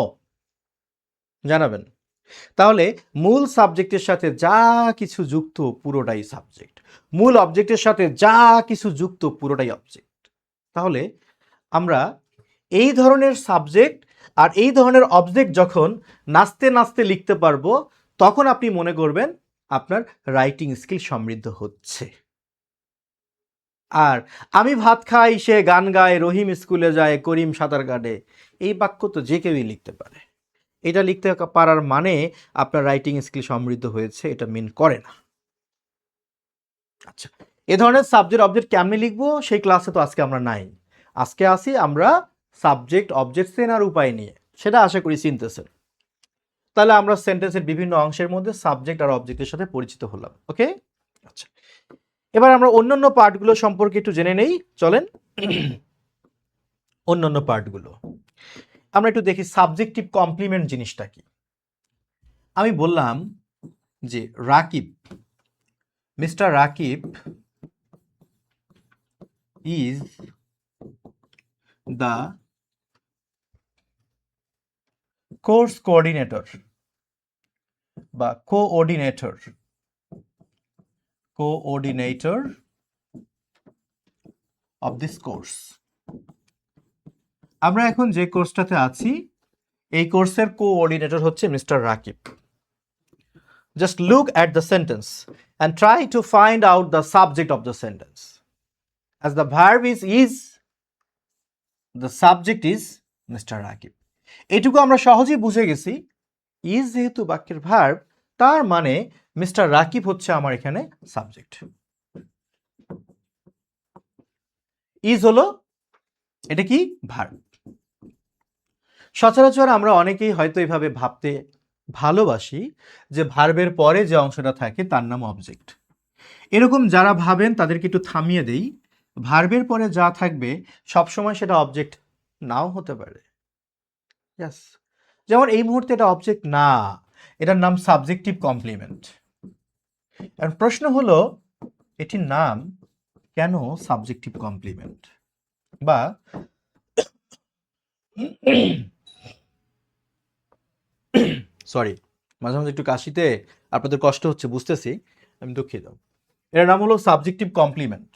জানাবেন। তাহলে মূল সাবজেক্টের সাথে যা কিছু যুক্ত পুরোটাই সাবজেক্ট, মূল অবজেক্টের সাথে যা কিছু যুক্ত পুরোটাই অবজেক্ট। তাহলে আমরা এই ধরনের সাবজেক্ট আর এই ধরনের অবজেক্ট যখন নাচতে নাচতে লিখতে পারবো, তখন আপনি মনে করবেন আপনার রাইটিং স্কিল সমৃদ্ধ হচ্ছে। আর আমি ভাত খাই, সে গান গায়, রহিম স্কুলে যায়, করিম সাঁতার কাটে, এই বাক্য তো যে কেউই লিখতে পারে। এটা লিখতে পারার মানে আপনার রাইটিং স্কিল সমৃদ্ধ হয়েছে, এটা মিন করে না। আচ্ছা, এ ধরনের সাবজেক্ট অবজেক্ট কেমনে লিখবো সেই ক্লাসে তো আজকে আমরা নাই। আজকে আসি আমরা সাবজেক্ট অবজেক্ট চেনার উপায় নিয়ে, সেটা আশা করি চিনতেছেন। তাহলে আমরা সেন্টেন্সের বিভিন্ন অংশের মধ্যে সাবজেক্ট আর অবজেক্টের সাথে পরিচিত হলাম। ওকে, আচ্ছা, এবার আমরা অন্যান্য পার্টগুলো সম্পর্কে একটু জেনে নেই, চলেন। অন্যান্য পার্টগুলো আমরা একটু দেখি। সাবজেক্টিভ কমপ্লিমেন্ট জিনিসটা কি? আমি বললাম যে Rakib, mister Rakib is the course coordinator বা কোঅর্ডিনেটর অফ দিস কোর্স। আমরা এখন যে কোর্সটাতে আছি এই কোর্সের কোঅর্ডিনেটর হচ্ছে mister Rakib. Just look at the sentence and try to find out the subject of the sentence. As the verb is, the subject is Mr. Rakib. এইটুকু আমরা সহজেই বুঝে গেছি, ইজ যেহেতু বাক্যের ভার্ব, তার মানে মিস্টার রাকিব হচ্ছে আমার এখানে সাবজেক্ট। ইজ হলো এটা কি? ভার্ব। সচরাচর আমরা অনেকেই হয়তো এইভাবে ভাবতে ভালোবাসি যে ভার্বের পরে যে অংশটা থাকে তার নাম অবজেক্ট। এরকম যারা ভাবেন তাদেরকে একটু থামিয়ে দেই, ভার্বের পরে যা থাকবে সবসময় সেটা অবজেক্ট নাও হতে পারে। ইয়াস, যেমন এই মুহূর্তে এটা অবজেক্ট না, এটার নাম সাবজেক্টিভ কমপ্লিমেন্ট। আর প্রশ্ন হলো এটির নাম কেন সাবজেক্টিভ কমপ্লিমেন্ট? বা সরি, মাঝে মাঝে একটু কাশিতে আপনাদের কষ্ট হচ্ছে বুঝতেছি, আমি দুঃখিত। এর নাম হলো সাবজেক্টিভ কমপ্লিমেন্ট।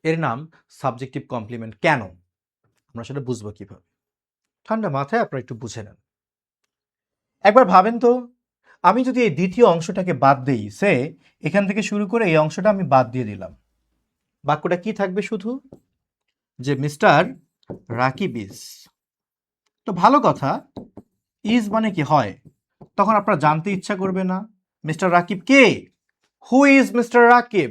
এর নাম সাবজেক্টিভ কমপ্লিমেন্ট কেন, আমরা সেটা বুঝবো কিভাবে? ঠান্ডা মাথায় আপনারা একটু বুঝে নেন। একবার ভাবেন তো, আমি যদি এই দ্বিতীয় অংশটাকে বাদ দিই, সে এখান থেকে শুরু করে এই অংশটা আমি বাদ দিয়ে দিলাম, বাক্যটা কি থাকবে? শুধু যে মিস্টার রাকিব ইজ। তো ভালো কথা, ইজ মানে কি হয়, তখন আপনারা জানতে ইচ্ছা করবে না মিস্টার রাকিব কে? Who is mister Rakib?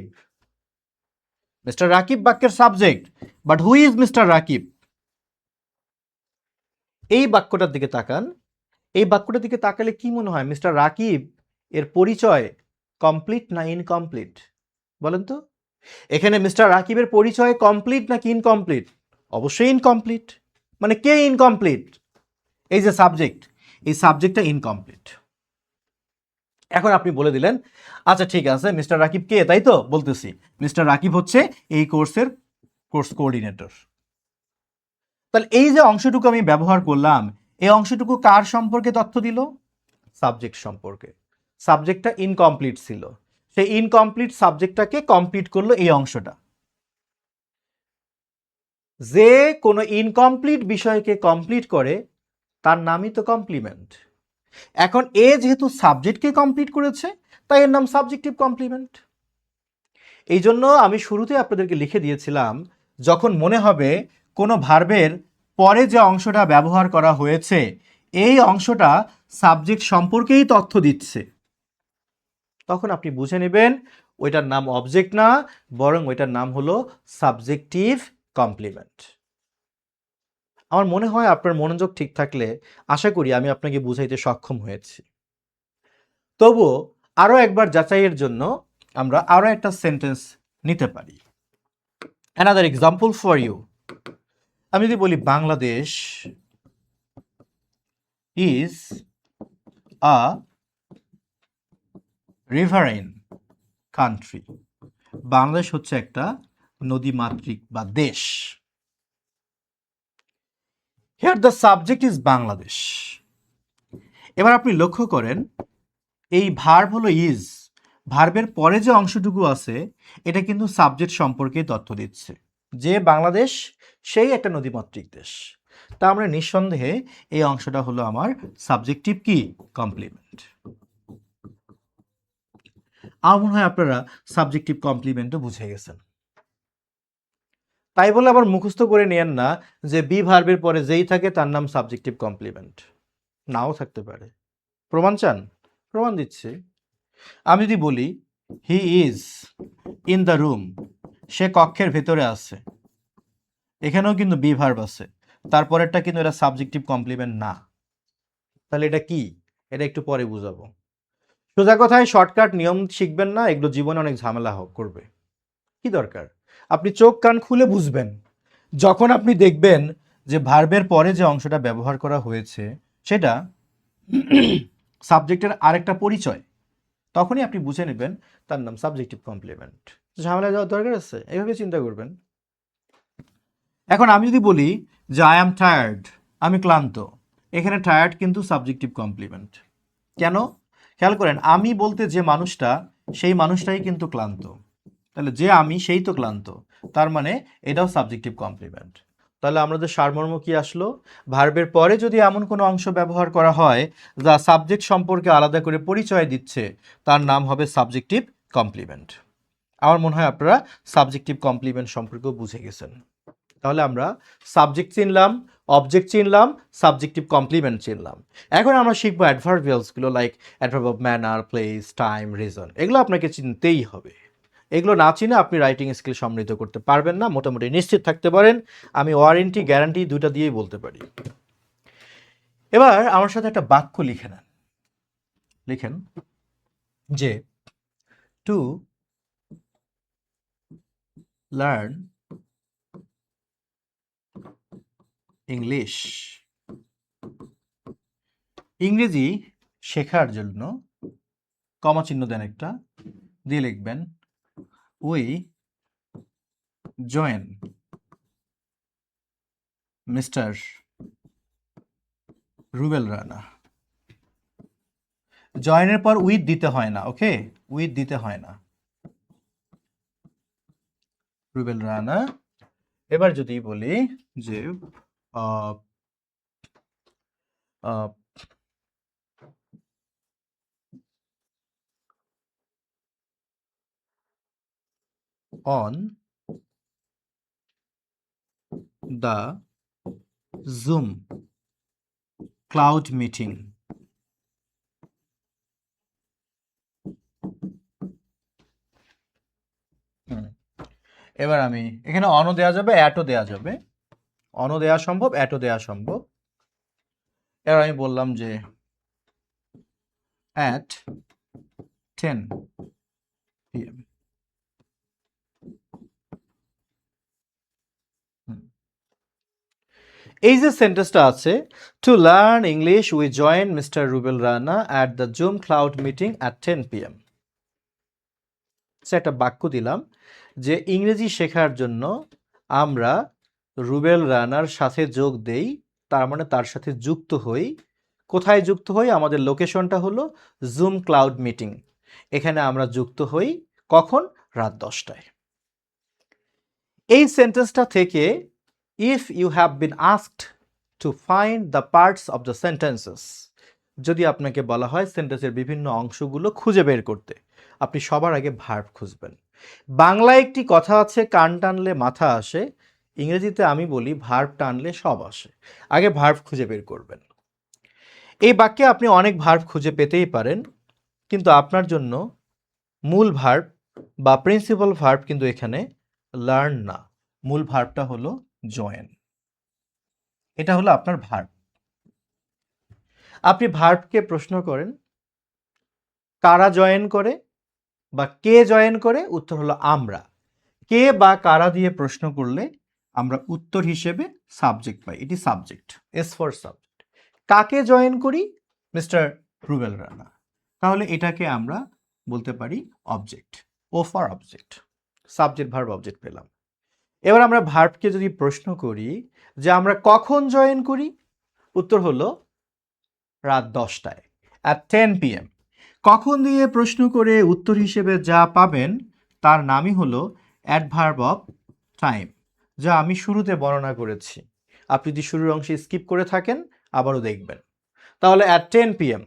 Mister Rakib বাক্যের subject, but who is mister Rakib? এই বাক্যটার দিকে তাকান, এই বাক্যটার দিকে তাকালে কি মনে হয় মিস্টার রাকিব এর পরিচয় কমপ্লিট না ইনকমপ্লিট? বলেন তো, এখানে মিস্টার রাকিবের পরিচয় কমপ্লিট নাকি ইনকমপ্লিট? অবশ্যই ইনকমপ্লিট। মানে কে ইনকমপ্লিট? এই যে সাবজেক্ট, এই সাবজেক্টটা ইনকমপ্লিট। এখন আপনি বলে দিলেন আচ্ছা ঠিক আছে, মিস্টার রাকিব কে? তাই তো বলতেছি, মিস্টার রাকিব হচ্ছে এই কোর্সের কোর্স কোঅর্ডিনেটর। তাহলে এই যে অংশটুকু আমি ব্যবহার করলাম, এই অংশটুকু কার সম্পর্কে তথ্য দিল? সাবজেক্ট সম্পর্কে। সাবজেক্টটা ইনকমপ্লিট ছিল, সেই ইনকমপ্লিট সাবজেক্টটাকে কমপ্লিট করলো এই অংশটা। যে কোনো ইনকমপ্লিট বিষয়কে কমপ্লিট করে তার নামই তো কমপ্লিমেন্ট। এখন এ যেহেতু সাবজেক্টকে কমপ্লিট করেছে, তাই এর নাম সাবজেক্টিভ কমপ্লিমেন্ট। এই জন্য আমি শুরুতে আপনাদেরকে লিখে দিয়েছিলাম, যখন মনে হবে কোনো ভার্বের পরে যে অংশটা ব্যবহার করা হয়েছে এই অংশটা সাবজেক্ট সম্পর্কেই তথ্য দিচ্ছে, তখন আপনি বুঝে নেবেন ওইটার নাম অবজেক্ট না, বরং ওইটার নাম হলো সাবজেক্টিভ কমপ্লিমেন্ট। আমার মনে হয় আপনার মনোযোগ ঠিক থাকলে আশা করি আমি আপনাকে বুঝাইতে সক্ষম হয়েছি। তবুও আরও একবার যাচাইয়ের জন্য আমরা আরও একটা সেন্টেন্স নিতে পারি। Another example for you. আমি যদি বলি Bangladesh is a riverine country. Bangladesh হচ্ছে একটা নদীমাতৃক বা দেশ। Here the subject is Bangladesh. এবার আপনি লক্ষ্য করেন এই ভার্ব হলো ইজ, ভার্বের পরে যে অংশটুকু আছে এটা কিন্তু সাবজেক্ট সম্পর্কে তথ্য দিচ্ছে, যে বাংলাদেশ সেই একটা নদীমাতৃক দেশ। তা আমরা নিঃসন্দেহে এই অংশটা হলো আমার সাবজেক্টিভ কি কমপ্লিমেন্ট। আমার মনে হয় আপনারা সাবজেক্টিভ কমপ্লিমেন্টও বুঝে গেছেন। তাই বলে আবার মুখস্থ করে নেন না যে বি ভার্বের পরে যেই থাকে তার নাম সাবজেক্টিভ কমপ্লিমেন্ট। নাও থাকতে পারে। প্রমাণ চান? প্রমাণ দিচ্ছি। আমি যদি বলি he is in the room, সে কক্ষের ভেতরে আছে, এখানেও কিন্তু বি ভার্ব আছে, তারপরেরটা কিন্তু এটা সাবজেক্টিভ কমপ্লিমেন্ট না। তাহলে এটা কি? এটা একটু পরে বুঝাবো। সোজা কথায় শর্টকাট নিয়ম শিখবেন না, এগুলো জীবনে অনেক ঝামেলা করবে। কি দরকার? আপনি চোখ কান খুলে বুঝবেন। যখন আপনি দেখবেন যে ভার্বের পরে যে অংশটা ব্যবহার করা হয়েছে সেটা সাবজেক্টের আরেকটা পরিচয়, তখনই আপনি বুঝে নেবেন তার নাম সাবজেক্টিভ কমপ্লিমেন্ট। ঝামেলা যাওয়ার দরকার আছে? এইভাবে চিন্তা করবেন। এখন আমি যদি বলি যে আই অ্যাম টায়ার্ড, আমি ক্লান্ত, এখানে টায়ার্ড কিন্তু সাবজেক্টিভ কমপ্লিমেন্ট। কেন? খেয়াল করেন, আমি বলতে যে মানুষটা, সেই মানুষটাই কিন্তু ক্লান্ত। তাহলে যে আমি সেই তো ক্লান্ত, তার মানে এটাও সাবজেক্টিভ কমপ্লিমেন্ট। তাহলে আমাদের সারমর্ম কি আসলো? ভার্বের পরে যদি এমন কোনো অংশ ব্যবহার করা হয় যা সাবজেক্ট সম্পর্কে আলাদা করে পরিচয় দিচ্ছে, তার নাম হবে সাবজেক্টিভ কমপ্লিমেন্ট। আমার মনে হয় আপনারা সাবজেক্টিভ কমপ্লিমেন্ট সম্পর্কেও বুঝে গেছেন। তাহলে আমরা সাবজেক্ট চিনলাম, অবজেক্ট চিনলাম, সাবজেক্টিভ কমপ্লিমেন্ট চিনলাম। এখন আমরা শিখবো অ্যাডভার্বিয়ালসগুলো, like adverb of manner, place, time, reason. এগুলো আপনাকে চিনতেই হবে। এগুলো না চিনে আপনি রাইটিং স্কিল সমৃদ্ধ করতে পারবেন না, মোটামুটি নিশ্চিত থাকতে পারেন। আমি ওয়ারেন্টি, গ্যারান্টি দুটা দিয়েই বলতে পারি। এবার আমার সাথে একটা বাক্য লিখে নেন। লিখেন যে টু লার্ন ইংলিশ, ইংরেজি শেখার জন্য, কমা চিহ্ন দেন একটা, দিয়ে লিখবেন we join mister Rubel Rana. জয়েনের পর উইথ দিতে হয় না, ওকে? উইথ দিতে হয় না, রুবেল রানা। এবার যদি বলি যে on the Zoom cloud meeting, এবার আমি এখানে অনও দেওয়া যাবে, অ্যাটও দেওয়া যাবে। অনও দেওয়া সম্ভব, অ্যাটও দেওয়া সম্ভব। এবার আমি বললাম যে at 10 PM। এই যে সেন্টেন্সটা আছে, to learn English we join mister Rubel Rana at the zoom cloud meeting at 10 PM। একটা বাক্য দিলাম যে ইংরেজি শেখার জন্য আমরা রুবেল রানার সাথে যোগ দেই, তার মানে তার সাথে যুক্ত হই। কোথায় যুক্ত হই? আমাদের লোকেশনটা হলো জুম ক্লাউড মিটিং। এখানে আমরা যুক্ত হই কখন? রাত 10টায়। এই সেন্টেন্সটা থেকে if you have been asked to find the parts of the sentences, যদি আপনাকে বলা হয় সেন্টেন্সের বিভিন্ন অংশগুলো খুঁজে বের করতে, আপনি সবার আগে ভার্ব খুঁজবেন। বাংলায় একটি কথা আছে, কান টানলে মাথা আসে। ইংরেজিতে আমি বলি ভার্ব টানলে সব আসে। আগে ভার্ব খুঁজে বের করবেন। এই বাক্যে আপনি অনেক ভার্ব খুঁজে পেতেই পারেন, কিন্তু আপনার জন্য মূল ভার্ব বা প্রিন্সিপাল ভার্ব কিন্তু এখানে লার্ন না, মূল ভার্বটা হলো জয়েন। এটা হলো আপনার ভার্ব। আপনি ভার্বকে প্রশ্ন করেন কারা জয়েন করে বা কে জয়েন করে, উত্তর হলো আমরা। কে বা কারা দিয়ে প্রশ্ন করলে আমরা উত্তর হিসেবে সাবজেক্ট পাই, এটি সাবজেক্ট, এস ফর সাবজেক্ট। কাকে জয়েন করি? মিস্টার রুবেল রানা। তাহলে এটাকে আমরা বলতে পারি object, O for object. Subject verb object পেলাম। এবার আমরা ভার্বকে যদি প্রশ্ন করি যে আমরা কখন জয়েন করি, উত্তর হলো রাত 10টায়, অ্যাট 10 PM। কখন দিয়ে প্রশ্ন করে উত্তর হিসেবে যা পাবেন তার নামই হলো অ্যাডভার্ব অফ টাইম, যা আমি শুরুতে বর্ণনা করেছি। আপনি যদি শুরুর অংশে স্কিপ করে থাকেন আবারও দেখবেন। তাহলে অ্যাট 10 PM,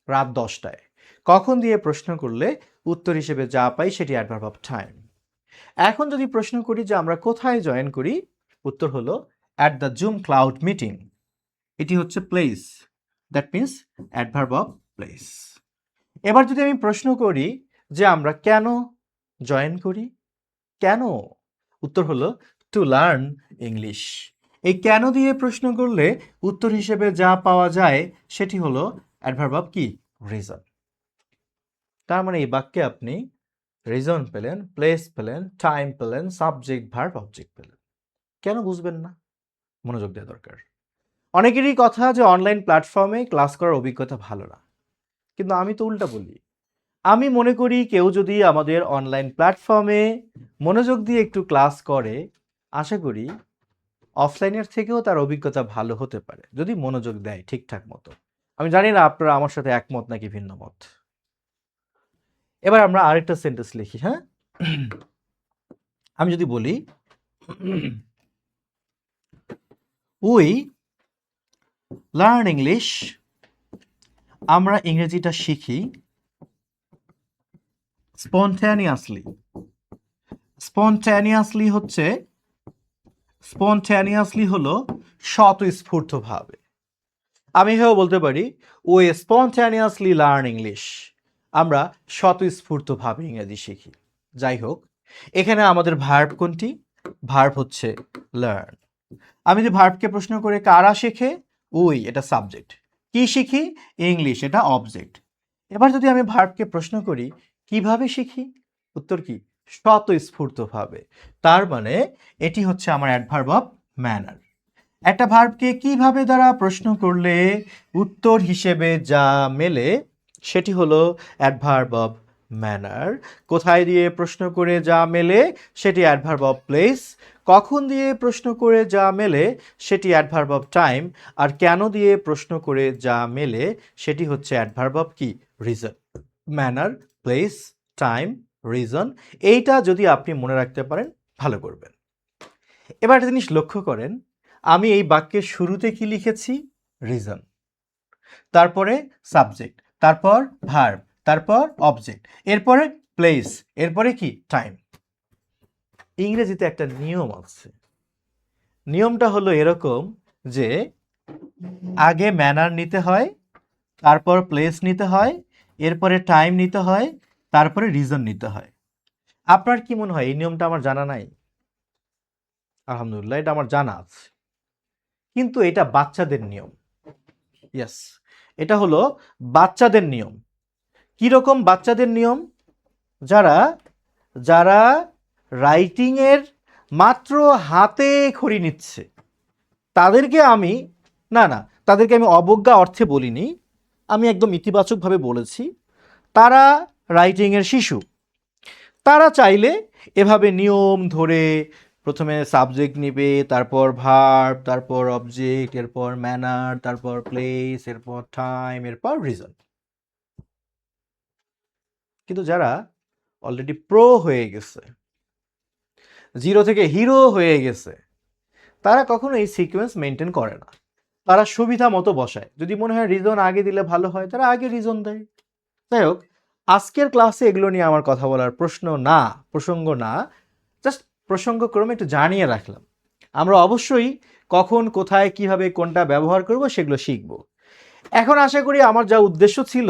রাত 10টায়। কখন দিয়ে প্রশ্ন করলে উত্তর হিসেবে যা পাই সেটি অ্যাডভার্ব অফ টাইম। এখন যদি প্রশ্ন করি যে আমরা কোথায় জয়েন করি, উত্তর হলো at the zoom cloud meeting. এটি হচ্ছে place, that means adverb of place. এবার যদি আমি প্রশ্ন করি যে আমরা কেন জয়েন করি, কেন, উত্তর হলো টু লার্ন ইংলিশ। এই কেন দিয়ে প্রশ্ন করলে উত্তর হিসেবে যা পাওয়া যায় সেটি হলো অ্যাডভার্ব অফ কি, রিজন। তার মানে এই বাক্যে আপনি রিজন পেলেন, প্লেস পেলেন, টাইম পেলেন, সাবজেক্ট ভার্ব অবজেক্ট পেলেন। কেন বুঝবেন না? মনোযোগ দেওয়া দরকার। অনেকেরই কথা যে অনলাইন প্ল্যাটফর্মে ক্লাস করার অভিজ্ঞতা ভালো না, কিন্তু আমি তো উল্টা বলি। আমি মনে করি কেউ যদি আমাদের অনলাইন প্ল্যাটফর্মে মনোযোগ দিয়ে একটু ক্লাস করে, আশা করি অফলাইনের থেকেও তার অভিজ্ঞতা ভালো হতে পারে, যদি মনোযোগ দেয় ঠিকঠাক মতো। আমি জানি না আপনারা আমার সাথে একমত নাকি ভিন্ন মত। এবার আমরা আরেকটা সেন্টেন্স লিখি, হ্যাঁ। আমি যদি বলি উই লার্ন ইংলিশ, আমরা ইংরেজিটা শিখি স্পন্টানিয়াসলি। স্পন্টানিয়াসলি হচ্ছে, স্পন্টানিয়াসলি হলো স্বতঃস্ফূর্তভাবে। আমি এভাবে বলতে পারি উই স্পন্টানিয়াসলি লার্ন ইংলিশ, আমরা স্বতঃস্ফূর্তভাবে ইংরেজি শিখি। যাই হোক, এখানে আমাদের ভার্ব কোনটি? ভার্ব হচ্ছে লার্ন। আমি যদি ভার্বকে প্রশ্ন করে কারা শেখে, উই এটা সাবজেক্ট, কি শিখি, ইংলিশ এটা অবজেক্ট। এবার যদি আমি ভার্বকে প্রশ্ন করি কিভাবে শিখি, উত্তর কি, স্বতঃস্ফূর্তভাবে। তার মানে এটি হচ্ছে আমার অ্যাডভার্ব অফ ম্যানার। একটা ভার্বকে কিভাবে দ্বারা প্রশ্ন করলে উত্তর হিসেবে যা মেলে সেটি হলো অ্যাডভার্ব অফ ম্যানার। কোথায় দিয়ে প্রশ্ন করে যা মেলে সেটি অ্যাডভার্ব অফ প্লেস। কখন দিয়ে প্রশ্ন করে যা মেলে সেটি অ্যাডভার্ব অফ টাইম। আর কেন দিয়ে প্রশ্ন করে যা মেলে সেটি হচ্ছে অ্যাডভার্ব অফ কি, reason. Manner, place, time, reason, এইটা যদি আপনি মনে রাখতে পারেন ভালো করবেন। এবার একটা জিনিস লক্ষ্য করেন, আমি এই বাক্যের শুরুতে কি লিখেছি, রিজন, তারপরে সাবজেক্ট, তারপর ভার্ব, তারপর অবজেক্ট, এরপরে প্লেস, এরপরে কি, টাইম। ইংরেজিতে একটা নিয়ম আছে, নিয়মটা হলো এরকম যে আগে ম্যানার নিতে হয়, তারপর প্লেস নিতে হয়, এরপরে টাইম নিতে হয়, তারপরে রিজন নিতে হয়। আপনার কি মনে হয় এই নিয়মটা আমার জানা নাই? আলহামদুলিল্লাহ, এটা আমার জানা আছে, কিন্তু এটা বাচ্চাদের নিয়ম। ইয়েস, এটা হলো বাচ্চাদের নিয়ম। কিরকম বাচ্চাদের নিয়ম? যারা যারা রাইটিংয়ের মাত্র হাতে খড়ি নিচ্ছে তাদেরকে আমি, না না, তাদেরকে আমি অবজ্ঞা অর্থে বলিনি, আমি একদম ইতিবাচকভাবে বলেছি, তারা রাইটিংয়ের শিশু। তারা চাইলে এভাবে নিয়ম ধরে প্রথমে সাবজেক্ট নেবে, তারপর ভার্ব, তারপর অবজেক্ট, এরপর ম্যানার, তারপর প্লেস, এরপর টাইম, এরপর রিজন। কিন্তু যারা অলরেডি প্রো হয়ে গেছে, জিরো থেকে হিরো হয়ে গেছে, তারা কখনো এই সিকোয়েন্স মেনটেন করে না। তারা সুবিধা মতো বসায়, যদি মনে হয় রিজন আগে দিলে ভালো হয় তারা আগে রিজন দেয়। যাই হোক, আজকের ক্লাসে এগুলো নিয়ে আমার কথা বলার প্রসঙ্গ না, জাস্ট প্রসঙ্গক্রমে একটু জানিয়ে রাখলাম। আমরা অবশ্যই কখন, কোথায়, কিভাবে কোনটা ব্যবহার করব সেগুলো শিখব। এখন আশা করি আমার যা উদ্দেশ্য ছিল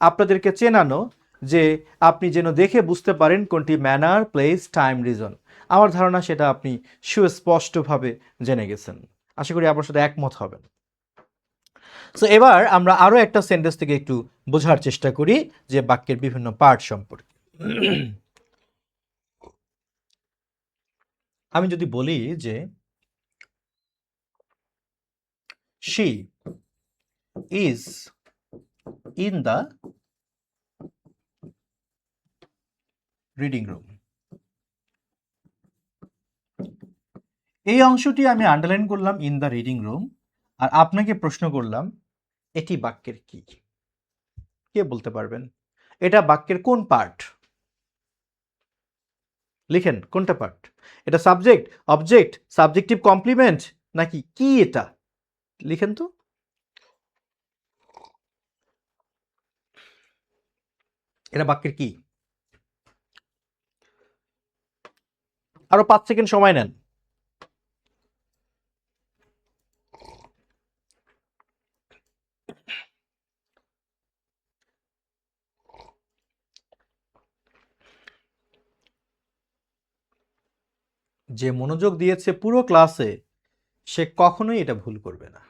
আপনাদেরকে চেনানো, যে আপনি যেন দেখে বুঝতে পারেন কোনটি ম্যানার, প্লেস, টাইম, রিজন। আমার ধারণা সেটা আপনি সুস্পষ্টভাবে জেনে গেছেন। আশা করি আপনার সাথে একমত হবেন। সো এবার আমরা আরও একটা সেন্টেন্স থেকে একটু বোঝার চেষ্টা করি যে বাক্যের বিভিন্ন পার্ট সম্পর্কে। আমি যদি বলি যে she is in the reading room, এই অংশটি আমি আন্ডারলাইন করলাম ইন দ্য রিডিং রুম, আর আপনাকে প্রশ্ন করলাম এটি বাক্যের কি? কে বলতে পারবেন এটা বাক্যের কোন পার্ট? লিখেন কোনটা পার্ট। এটা সাবজেক্ট, অবজেক্ট, সাবজেক্টিভ কমপ্লিমেন্ট, নাকি কি এটা? লিখেন তো। এটা বাক্যের কি? আরো 5 সেকেন্ড সময় নেন। যে মনোযোগ দিয়েছে পুরো ক্লাসে সে কখনোই এটা ভুল করবে না।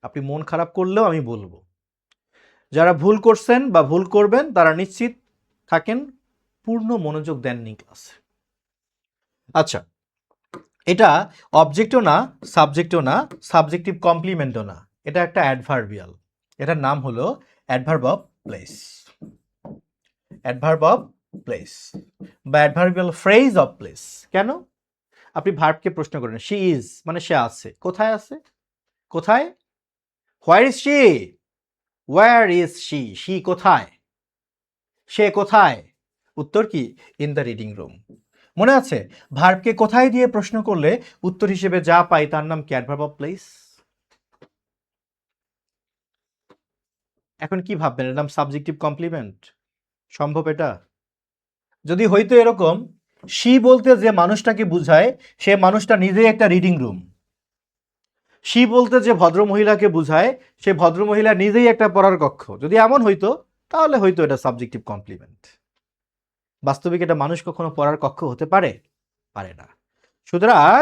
আপনি মন খারাপ করলেও আমি বলবো, যারা ভুল করছেন বা ভুল করবেন তারা নিশ্চিত থাকেন পূর্ণ মনোযোগ দেননি ক্লাসে। আচ্ছা, এটা অবজেক্টও না, সাবজেক্টও না, সাবজেক্টিভ কমপ্লিমেন্টও না, এটা একটা অ্যাডভার্বিয়াল। এটার নাম হলো adverb of place, adverb of place বা অ্যাডভার্বিয়াল ফ্রেজ অফ প্লেস। কেন? আপনি ভার্বকে প্রশ্ন করেন, শি ইজ মানে সে আছে, কোথায় আছে? কোথায়? Where is she? Where is she? She কোথায়? সে কোথায়? উত্তর কি? In the reading room. মনে আছে, ভার্বকে কোথায় দিয়ে প্রশ্ন করলে উত্তর হিসেবে যা পাই তার নাম কি? Adverb of place. এখন কি ভাববেন, এর নাম সাবজেক্টিভ কমপ্লিমেন্ট? সম্ভব এটা? যদি হইতো এরকম, শি বলতে যে মানুষটাকে বুঝায় সে মানুষটা নিজেই একটা রিডিং রুম। শি বলতে যে ভদ্র মহিলাকে বুঝায় সে ভদ্র মহিলা নিজেই একটা পড়ার কক্ষ। যদি এমন হইতো তাহলে হয়তো এটা সাবজেক্টিভ কমপ্লিমেন্ট। বাস্তবিক এটা মানুষ কখনো পড়ার কক্ষ হতে পারে? পারে না। সুতরাং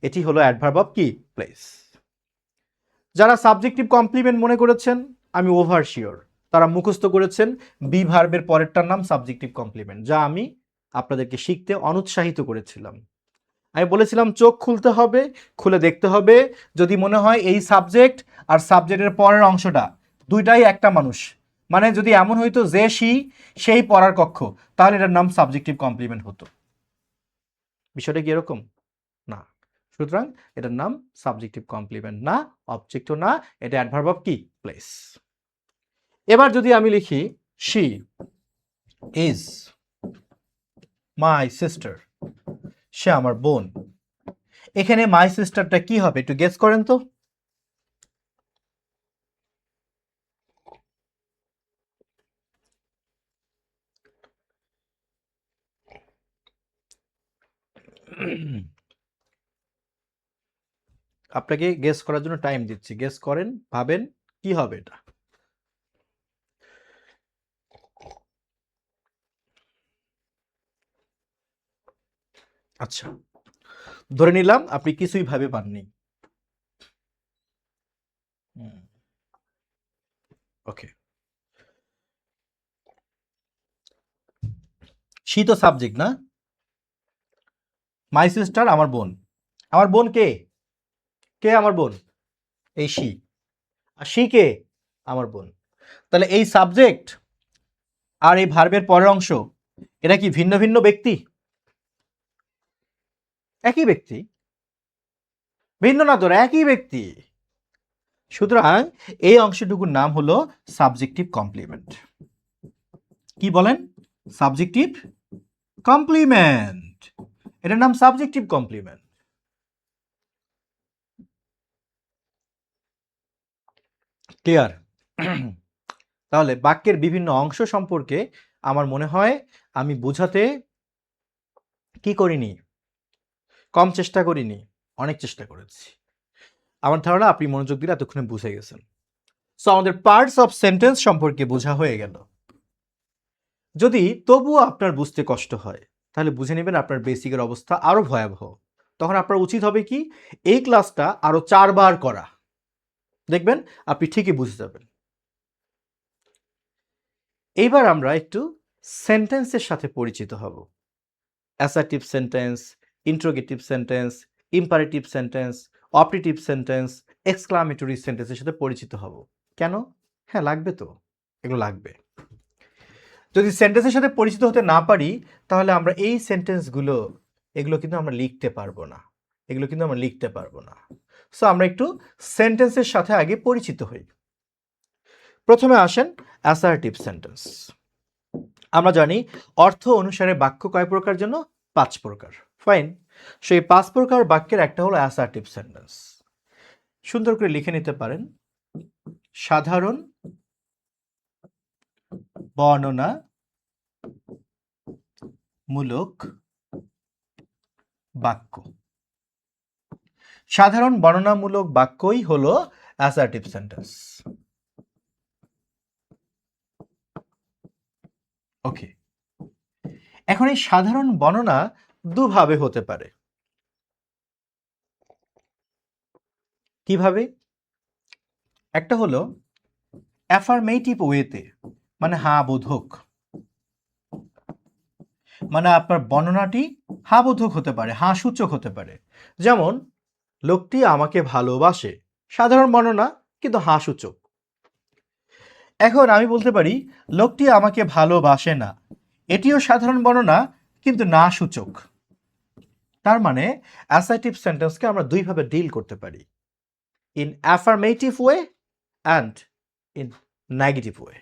এটি হলো অ্যাডভার্ব অফ কি? প্লেস। যারা সাবজেক্টিভ কমপ্লিমেন্ট মনে করেছেন আমি ওভার শিওর তারা মুখস্থ করেছেন বি ভার্বের পরেরটার নাম সাবজেক্টিভ কমপ্লিমেন্ট, যা আমি আপনাদেরকে শিখতে অনুৎসাহিত করেছিলাম। আমি বলেছিলাম চোখ খুলতে হবে, খুলে দেখতে হবে, যদি মনে হয় এই সাবজেক্ট আর সাবজেক্টের পরের অংশটা দুইটাই একটা মানুষ, মানে যদি এমন হইতো যে সেই পড়ার কক্ষ, তাহলে এটার নাম সাবজেক্টিভ কমপ্লিমেন্ট হতো। বিষয়টা কি এরকম? না। সুতরাং এটার নাম সাবজেক্টিভ কমপ্লিমেন্ট না, অবজেক্টও না, এটা অ্যাডভার্ব অফ কি? প্লেস। এবার যদি আমি লিখি শি ইজ মাই সিস্টার, সে আমার বোন, এখানে মাই সিস্টারটা কি হবে একটু গেস করেন তো? আপনাকে গেস করার জন্য টাইম দিচ্ছি, গেস করেন, ভাবেন কি হবে এটা। আচ্ছা, ধরে নিলাম আপনি কিছুই ভাবে পাননি। ওকে, শি তো সাবজেক্ট না? মাই সিস্টার আমার বোন, আমার বোন কে? কে আমার বোন? এই শি। আর শি কে? আমার বোন। তাহলে এই সাবজেক্ট আর এই ভার্বের পরের অংশ এটা কি ভিন্ন ভিন্ন ব্যক্তি? একই ব্যক্তি? ভিন্ন না তো, একই ব্যক্তি। সুতরাং এই অংশটুকুর নাম হলো সাবজেক্টিভ কমপ্লিমেন্ট। কি বলেন? Subjective complement. এটার নাম সাবজেক্টিভ কমপ্লিমেন্ট। ক্লিয়ার? তাহলে বাক্যের বিভিন্ন অংশ সম্পর্কে আমার মনে হয় আমি বোঝাতে কি করিনি, কম চেষ্টা করিনি, অনেক চেষ্টা করেছি। আমার ধারণা আপনি মনোযোগ দিলে এতক্ষণে বুঝে গেছেন। সো আমাদের পার্টস অফ সেন্টেন্স সম্পর্কে বোঝা হয়ে গেল। যদি তবুও আপনার বুঝতে কষ্ট হয় তাহলে বুঝে নেবেন আপনার বেসিকের অবস্থা আরো ভয়াবহ। তখন আপনার উচিত হবে কি, এই ক্লাসটা আরো 4 বার করা, দেখবেন আপনি ঠিকই বুঝে যাবেন। এইবার আমরা একটু সেন্টেন্সের সাথে পরিচিত হব। Assertive sentence, interrogative sentence, imperative sentence, operative sentence, exclamatory সেন্টেন্সের সাথে পরিচিত হব। কেন? হ্যাঁ লাগবে তো, এগুলো লাগবে। যদি সেন্টেন্সের সাথে পরিচিত হতে না পারি তাহলে আমরা এই সেন্টেন্সগুলো এগুলো কিন্তু আমরা লিখতে পারবো না, এগুলো কিন্তু আমরা লিখতে পারবো না। সো আমরা একটু সেন্টেন্সের সাথে আগে পরিচিত হই। প্রথমে আসেন অ্যাসার্টিভ সেন্টেন্স। আমরা জানি অর্থ অনুসারে বাক্য কয় প্রকার জন্য? 5 প্রকার। ফাইন। সেই 5 প্রকার বাক্যের একটা হলো অ্যাসার্টিভ সেন্টেন্স। সুন্দর করে লিখে নিতে পারেন, সাধারণ বর্ণনা মূলক বাক্য। সাধারণ বর্ণনামূলক বাক্যই হলো অ্যাসার্টিভ সেন্টেন্স। ওকে, এখন এই সাধারণ বর্ণনা দুভাবে হতে পারে। কিভাবে? একটা হলো অ্যাফার্মেটিভ ওয়েতে, মানে হ্যাঁ বোধক, মানে আপনার বর্ণনাটি হ্যাঁ বোধক হতে পারে, হ্যাঁ সূচক হতে পারে। যেমন লোকটি আমাকে ভালোবাসে, সাধারণ বর্ণনা কিন্তু হ্যাঁ সূচক। এখন আমি বলতে পারি লোকটি আমাকে ভালোবাসে না, এটিও সাধারণ বর্ণনা কিন্তু না সূচক। তার মানে অ্যাসার্টিভ সেন্টেন্সকে আমরা দুইভাবে ডিল করতে পারি, in affirmative way and in negative way.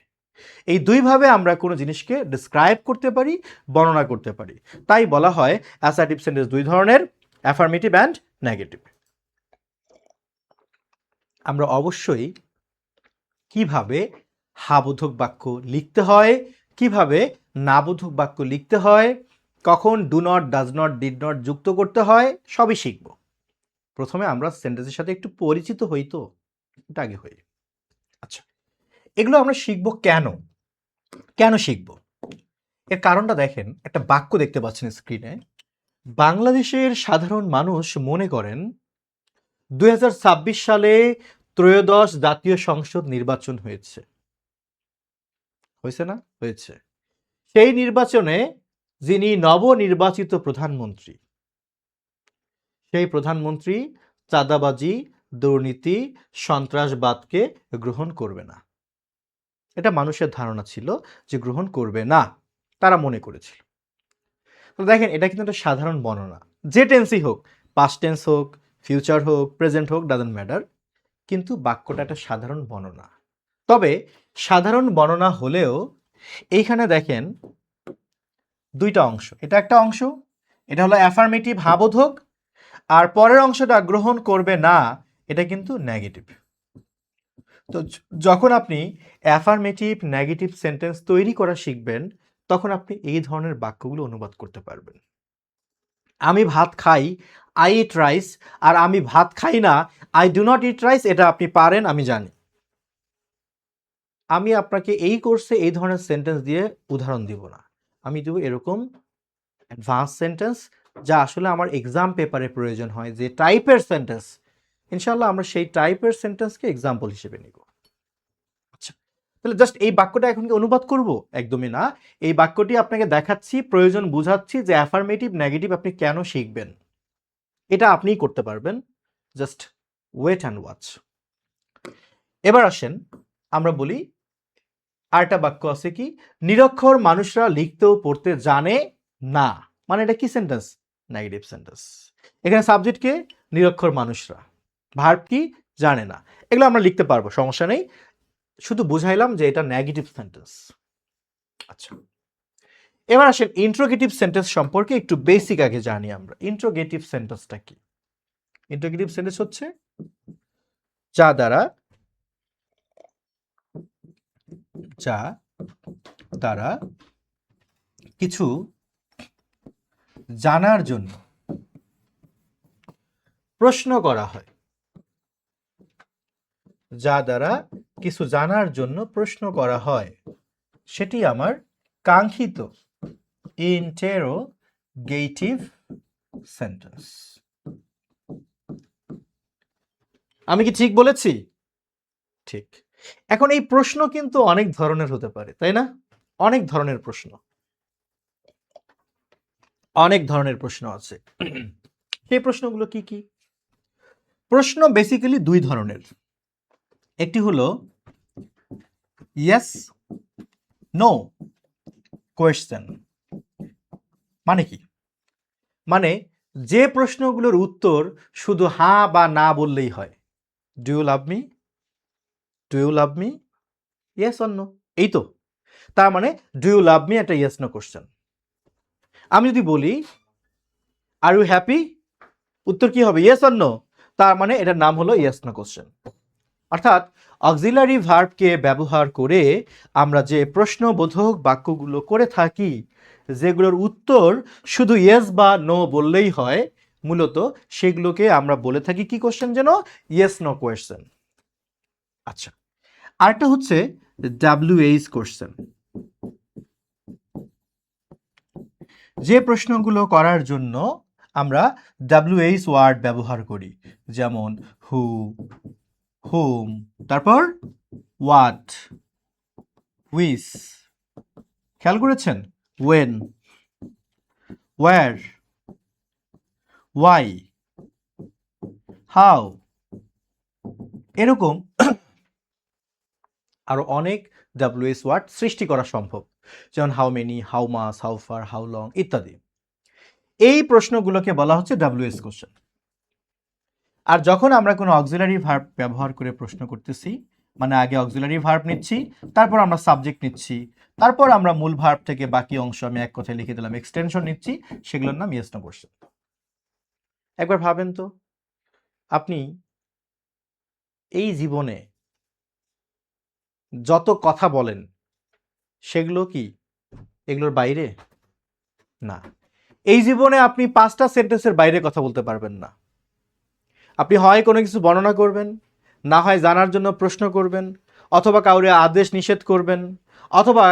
এই দুইভাবে আমরা কোনো জিনিসকে ডিসক্রাইব করতে পারি, বর্ণনা করতে পারি। তাই বলা হয় অ্যাসার্টিভ সেন্টেন্স দুই ধরনের, অ্যাফার্মেটিভ অ্যান্ড নেগেটিভ। আমরা অবশ্যই কিভাবে হাবোধক বাক্য লিখতে হয়, কিভাবে নাবোধক বাক্য লিখতে হয়, কখন do not, does not, did not যুক্ত করতে হয়, সবই শিখব। প্রথমে আমরা সেন্টেন্সের সাথে একটু পরিচিত হই, তো এটা আগে হই। আচ্ছা, এগুলো আমরা শিখব কেন? কেন শিখব? এর কারণটা দেখেন, একটা বাক্য দেখতে পাচ্ছেন স্ক্রিনে। বাংলাদেশের সাধারণ মানুষ মনে করেন 2026 সালে ত্রয়োদশ জাতীয় সংসদ নির্বাচন হয়েছে। হয়েছে না? হয়েছে। সেই নির্বাচনে যিনি নবনির্বাচিত প্রধানমন্ত্রী, সেই প্রধানমন্ত্রী চাঁদাবাজি, দুর্নীতি, সন্ত্রাসবাদকে গ্রহণ করবে না। এটা মানুষের ধারণা ছিল যে গ্রহণ করবে না, তারা মনে করেছিল। তো দেখেন, এটা কিন্তু একটা সাধারণ বর্ণনা, যে টেন্সই হোক, পাস্ট টেন্স হোক, ফিউচার হোক, প্রেজেন্ট হোক, ডাজন্ট ম্যাটার, কিন্তু বাক্যটা একটা সাধারণ বর্ণনা। তবে সাধারণ বর্ণনা হলেও এইখানে দেখেন দুইটা অংশ, এটা একটা অংশ, এটা হলো অ্যাফার্মেটিভ হাবোধক, আর পরের অংশটা গ্রহণ করবে না, এটা কিন্তু নেগেটিভ। তো যখন আপনি অ্যাফার্মেটিভ নেগেটিভ সেন্টেন্স তৈরি করা শিখবেন, তখন আপনি এই ধরনের বাক্যগুলো অনুবাদ করতে পারবেন। আমি ভাত খাই, আই ইট রাইস, আর আমি ভাত খাই না, I do not eat rice, এটা আপনি পারেন, আমি জানি। আমি আপনাকে এই কোর্সে এই ধরনের সেন্টেন্স দিয়ে উদাহরণ দিব না, আমি দেব এরকম অ্যাডভান্স সেন্টেন্স, যা আসলে আমার এক্সাম পেপারে প্রয়োজন হয়, যে টাইপের সেন্টেন্স, ইনশাল্লাহ আমরা সেই টাইপের সেন্টেন্সকে এক্সাম্পল হিসেবে নিব। আচ্ছা, তাহলে জাস্ট এই বাক্যটা এখন কি অনুবাদ করব? একদমই না। এই বাক্যটি আপনাকে দেখাচ্ছি, প্রয়োজন বুঝাচ্ছি যে অ্যাফার্মেটিভ নেগেটিভ আপনি কেন শিখবেন, এটা আপনিই করতে পারবেন। Just wait and watch. এবার আসেন আমরা বলি, আরেকটা বাক্য আছে কি, নিরক্ষর মানুষরা লিখতেও পড়তে জানে না, মানে এটা কি সেন্টেন্স? Negative sentence. এখানে সাবজেক্ট কে? নিরক্ষর মানুষরা। ভার্ব কি? জানে না। এগুলো আমরা লিখতে পারবো, সমস্যা নেই, শুধু বুঝাইলাম যে এটা নেগেটিভ সেন্টেন্স। আচ্ছা, এবার আসেন ইন্ট্রোগেটিভ সেন্টেন্স সম্পর্কে একটু বেসিক আগে জানি আমরা। ইন্ট্রোগেটিভ সেন্টেন্সটা কি? ইন্ট্রোগেটিভ সেন্টেন্স হচ্ছে যা দ্বারা কিছু জানার জন্য প্রশ্ন করা হয়, যা দ্বারা কিছু জানার জন্য প্রশ্ন করা হয়, সেটি আমার কাঙ্ক্ষিত ইন্টারোগেটিভ সেন্টেন্স। আমি কি ঠিক বলেছি? ঠিক। এখন এই প্রশ্ন কিন্তু অনেক ধরনের হতে পারে, তাই না? অনেক ধরনের প্রশ্ন, অনেক ধরনের প্রশ্ন আছে। সেই প্রশ্নগুলো কি কি? প্রশ্ন বেসিক্যালি দুই ধরনের। একটি হলো ইয়েস নো কোয়েশ্চেন। মানে কি? মানে যে প্রশ্নগুলোর উত্তর শুধু হ্যাঁ বা না বললেই হয়। Do you love me? Do you love me? Yes or no, এই তো। তার মানে ডু ইউ লাভ মি একটা ইয়েস নো কোশ্চেন। আমি যদি বলি আর ইউ হ্যাপি, উত্তর কি হবে? Yes or no. তার মানে এটার নাম হলো ইয়েস নো কোশ্চেন। অর্থাৎ অক্সিলারি ভার্বকে ব্যবহার করে আমরা যে প্রশ্নবোধক বাক্যগুলো করে থাকি, যেগুলোর উত্তর শুধু ইয়েস বা নো বললেই হয়, মূলত সেগুলোকে আমরা বলে থাকি কি কোশ্চেন যেন? Yes no question. আচ্ছা, আরেকটা হচ্ছে WH কোশ্চেন। যে প্রশ্নগুলো করার জন্য আমরা WH ওয়ার্ড ব্যবহার করি, যেমন হু, হুম, তারপর হোয়াট, হুইচ, খেয়াল করেছেন, ওয়েন, ওয়্যার, ওয়াই, হাউ, এরকম আরো অনেক WH ওয়ার্ড সৃষ্টি করা সম্ভব, যেমন how many, how much, how far, how long ইত্যাদি। এই প্রশ্নগুলোকে বলা হচ্ছে WH কোশ্চেন। আর যখন আমরা কোনো অক্সিলারি ভার্ব ব্যবহার করে প্রশ্ন করতেছি, মানে আগে অক্সিলারি ভার্ব নিচ্ছি, তারপর আমরা সাবজেক্ট নিচ্ছি, তারপর আমরা মূল ভার্ব থেকে বাকি অংশ আমি এক কথায় লিখে দিলাম, এক্সটেনশন নিচ্ছি, সেগুলোর নাম ইয়েস নো কোশ্চেন। একবার ভাবেন তো, আপনি এই জীবনে যত কথা বলেন সেগুলো কি এগুলোর বাইরে? না। এই জীবনে আপনি 5টা সেন্টেন্সের বাইরে কথা বলতে পারবেন না। আপনি হয় কোনো কিছু বর্ণনা করবেন, না হয় জানার জন্য প্রশ্ন করবেন, অথবা কাউরে আদেশ নিষেধ করবেন, অথবা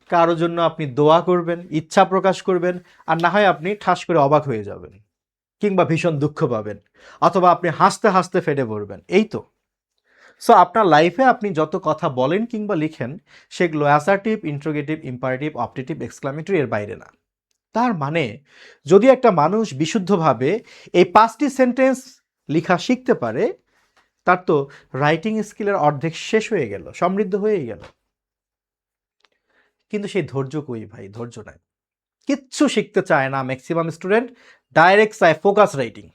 কারোর জন্য আপনি দোয়া করবেন, ইচ্ছা প্রকাশ করবেন, আর না হয় আপনি ঠাস করে অবাক হয়ে যাবেন, কিংবা ভীষণ দুঃখ পাবেন, অথবা আপনি হাসতে হাসতে ফেটে পড়বেন। এই তো। সো আপনার লাইফে আপনি যত কথা বলেন কিংবা লিখেন সেগুলো assertive, interrogative, imperative, optative, exclamatory এর বাইরে না। তার মানে যদি একটা মানুষ বিশুদ্ধভাবে এই 5টি সেন্টেন্স লেখা শিখতে পারে, তার তো রাইটিং স্কিলের অর্ধেক শেষ হয়ে গেল, সমৃদ্ধ হয়েই গেল। কিন্তু সেই ধৈর্য কই ভাই? ধৈর্য নাই, কিচ্ছু শিখতে চায় না ম্যাক্সিমাম স্টুডেন্ট। ডাইরেক্ট চায় ফোকাস রাইটিং,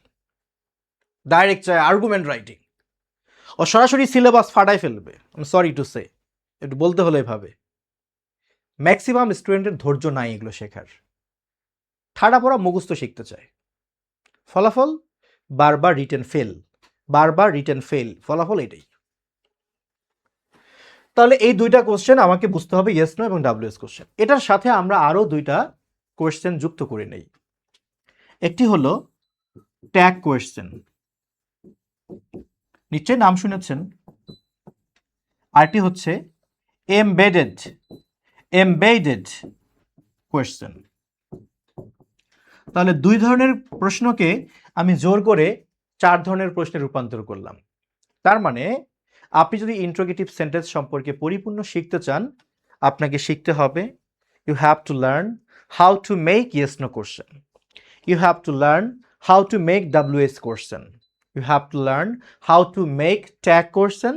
ডাইরেক্ট চায় আর্গুমেন্ট রাইটিং, ও সরাসরি সিলেবাস ফাটাই ফেলবে। সরি টু সে, একটু বলতে হলো এভাবে। ম্যাক্সিমাম স্টুডেন্টের ধৈর্য নাই এগুলো শেখার, ঠাড়া পড়া মুখস্থ শিখতে চায়। ফলাফল বারবার রিটেন ফেল, বারবার রিটেন ফেল, ফলাফল এটাই। তাহলে এই দুইটা কোশ্চেন আমাকে বুঝতে হবে, ইয়েস নো এবং WH কোশ্চেন। এটার সাথে আমরা আরো দুইটা কোশ্চেন যুক্ত করে নেই। একটি হলো ট্যাগ কোশ্চেন, নিশ্চয়ই নাম শুনেছেন। আরটি হচ্ছে এমবেডেড, এমবেডেড কোশ্চেন। তাহলে দুই ধরনের প্রশ্নকে আমি জোর করে 4 ধরনের প্রশ্নে রূপান্তর করলাম। তার মানে আপনি যদি ইন্ট্রোগেটিভ সেন্টেন্স সম্পর্কে পরিপূর্ণ শিখতে চান, আপনাকে শিখতে হবে you have to learn how to make yes no question, you have to learn how to make WH question, you have to learn how to make tag question,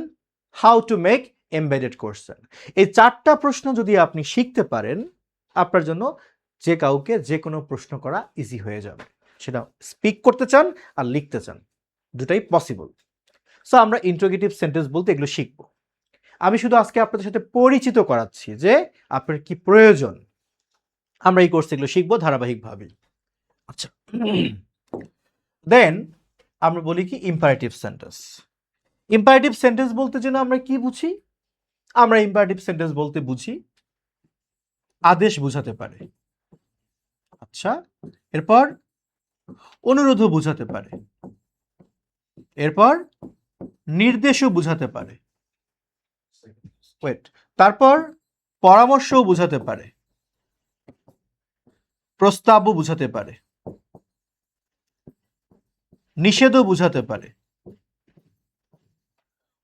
how to make embedded question. এই 4টা প্রশ্ন যদি আপনি শিখতে পারেন, আপনার জন্য যে কাউকে যে কোনো প্রশ্ন করা ইজি হয়ে যাবে, সেটা স্পিক করতে চান আর লিখতে চান, দুটাই পসিবল। সো আমরা ইন্ট্রোগেটিভ সেন্টেন্স বলতে এগুলো শিখবো। আমি শুধু আজকে আপনাদের সাথে পরিচিত করাচ্ছি যে আপনার কি প্রয়োজন। আমরা এই কোর্সে এগুলো শিখবো ধারাবাহিকভাবে। আচ্ছা, দেন আমরা বলি কি ইম্পারেটিভ সেন্টেন্স। ইম্পারেটিভ সেন্টেন্স বলতে যেন আমরা কি বুঝি? আমরা ইম্পারেটিভ সেন্টেন্স বলতে বুঝি আদেশ বোঝাতে পারে, আচ্ছা, এরপর অনুরোধও বোঝাতে পারে, এরপর নির্দেশও বোঝাতে পারে, ওয়েট, তারপর পরামর্শও বোঝাতে পারে, প্রস্তাবও বোঝাতে পারে, নিষেধও বোঝাতে পারে,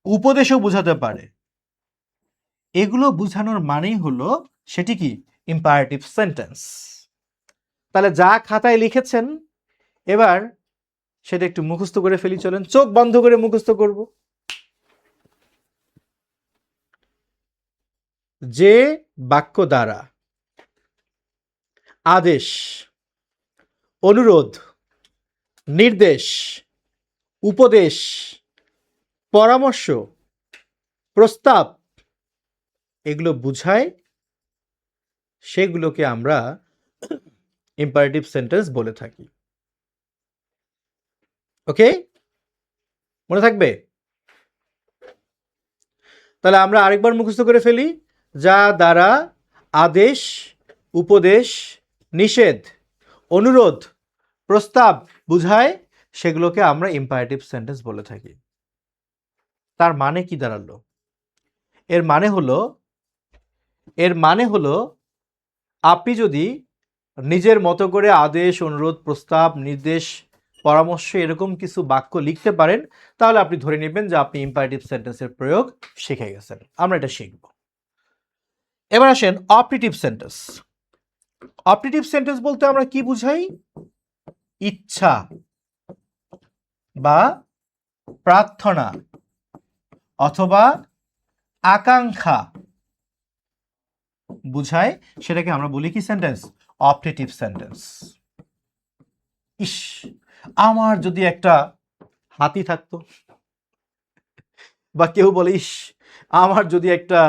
উপদেশও বোঝাতে পারে। এগুলো বোঝানোর মানেই হলো সেটি কি ইম্পারেটিভ সেন্টেন্স। তাহলে যা খাতায় লিখেছেন এবার সেটা একটু মুখস্থ করে ফেলি, চলেন চোখ বন্ধ করে মুখস্থ করব। যে বাক্য দ্বারা আদেশ, অনুরোধ, নির্দেশ, উপদেশ, পরামর্শ, প্রস্তাব এগুলো বুঝায়, সেগুলোকে আমরা ইম্পারেটিভ সেন্টেন্স বলে থাকি। ওকে, মনে থাকবে? তাহলে আমরা আরেকবার মুখস্থ করে ফেলি। যা দ্বারা আদেশ, উপদেশ, নিষেধ, অনুরোধ, প্রস্তাব বুঝায়, সেগুলোকে আমরা ইম্পারেটিভ সেন্টেন্স বলে থাকি। তার মানে কি দাঁড়ালো? এর মানে হলো আপনি যদি নিজের মতো করে আদেশ, অনুরোধ, প্রস্তাব, নির্দেশ, পরামর্শ এরকম কিছু বাক্য লিখতে পারেন, তাহলে আপনি ধরে নেবেন যে আপনি ইম্পারেটিভ সেন্টেন্সের প্রয়োগ শিখে গেছেন। আমরা এটা শিখব। এবার আসেন অপারেটিভ সেন্টেন্স। অপারেটিভ সেন্টেন্স বলতে আমরা কি বুঝাই? ইচ্ছা বা প্রার্থনা অথবা আকাঙ্ক্ষা বুঝায়, সেটাকে আমরা বলি কি সেন্টেন্স? Operative sentence. ইস, আমার যদি একটা হাতি থাকতো, বা কেউ বলে ইস আমার যদি একটা,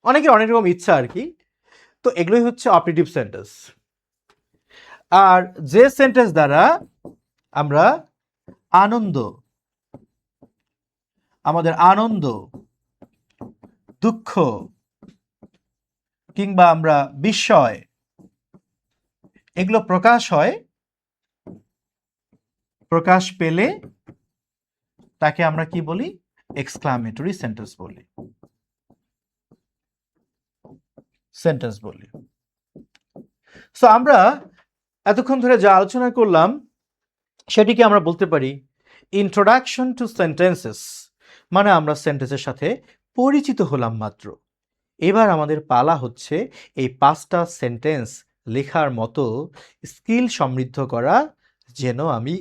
অনেকের অনেক রকম ইচ্ছা আর কি। তো এগুলোই হচ্ছে অপারেটিভ সেন্টেন্স। আর যে সেন্টেন্স দ্বারা আমরা আনন্দ, আমাদের আনন্দ, দুঃখ কিংবা আমরা বিস্ময় এগুলো প্রকাশ হয়, প্রকাশ পেলে তাকে আমরা কি বলি? এক্সক্লামেটরি সেন্টেন্স বলি, সেন্টেন্স বলি। সো আমরা এতক্ষণ ধরে যা আলোচনা করলাম সেটিকে আমরা বলতে পারি ইন্ট্রোডাকশন টু সেন্টেন্সেস, মানে আমরা সেন্টেন্সের সাথে পরিচিত হলাম মাত্র। এবার আমাদের পালা হচ্ছে এই 5টা সেন্টেন্স লেখার মতো স্কিল সমৃদ্ধ করা, যেন আমি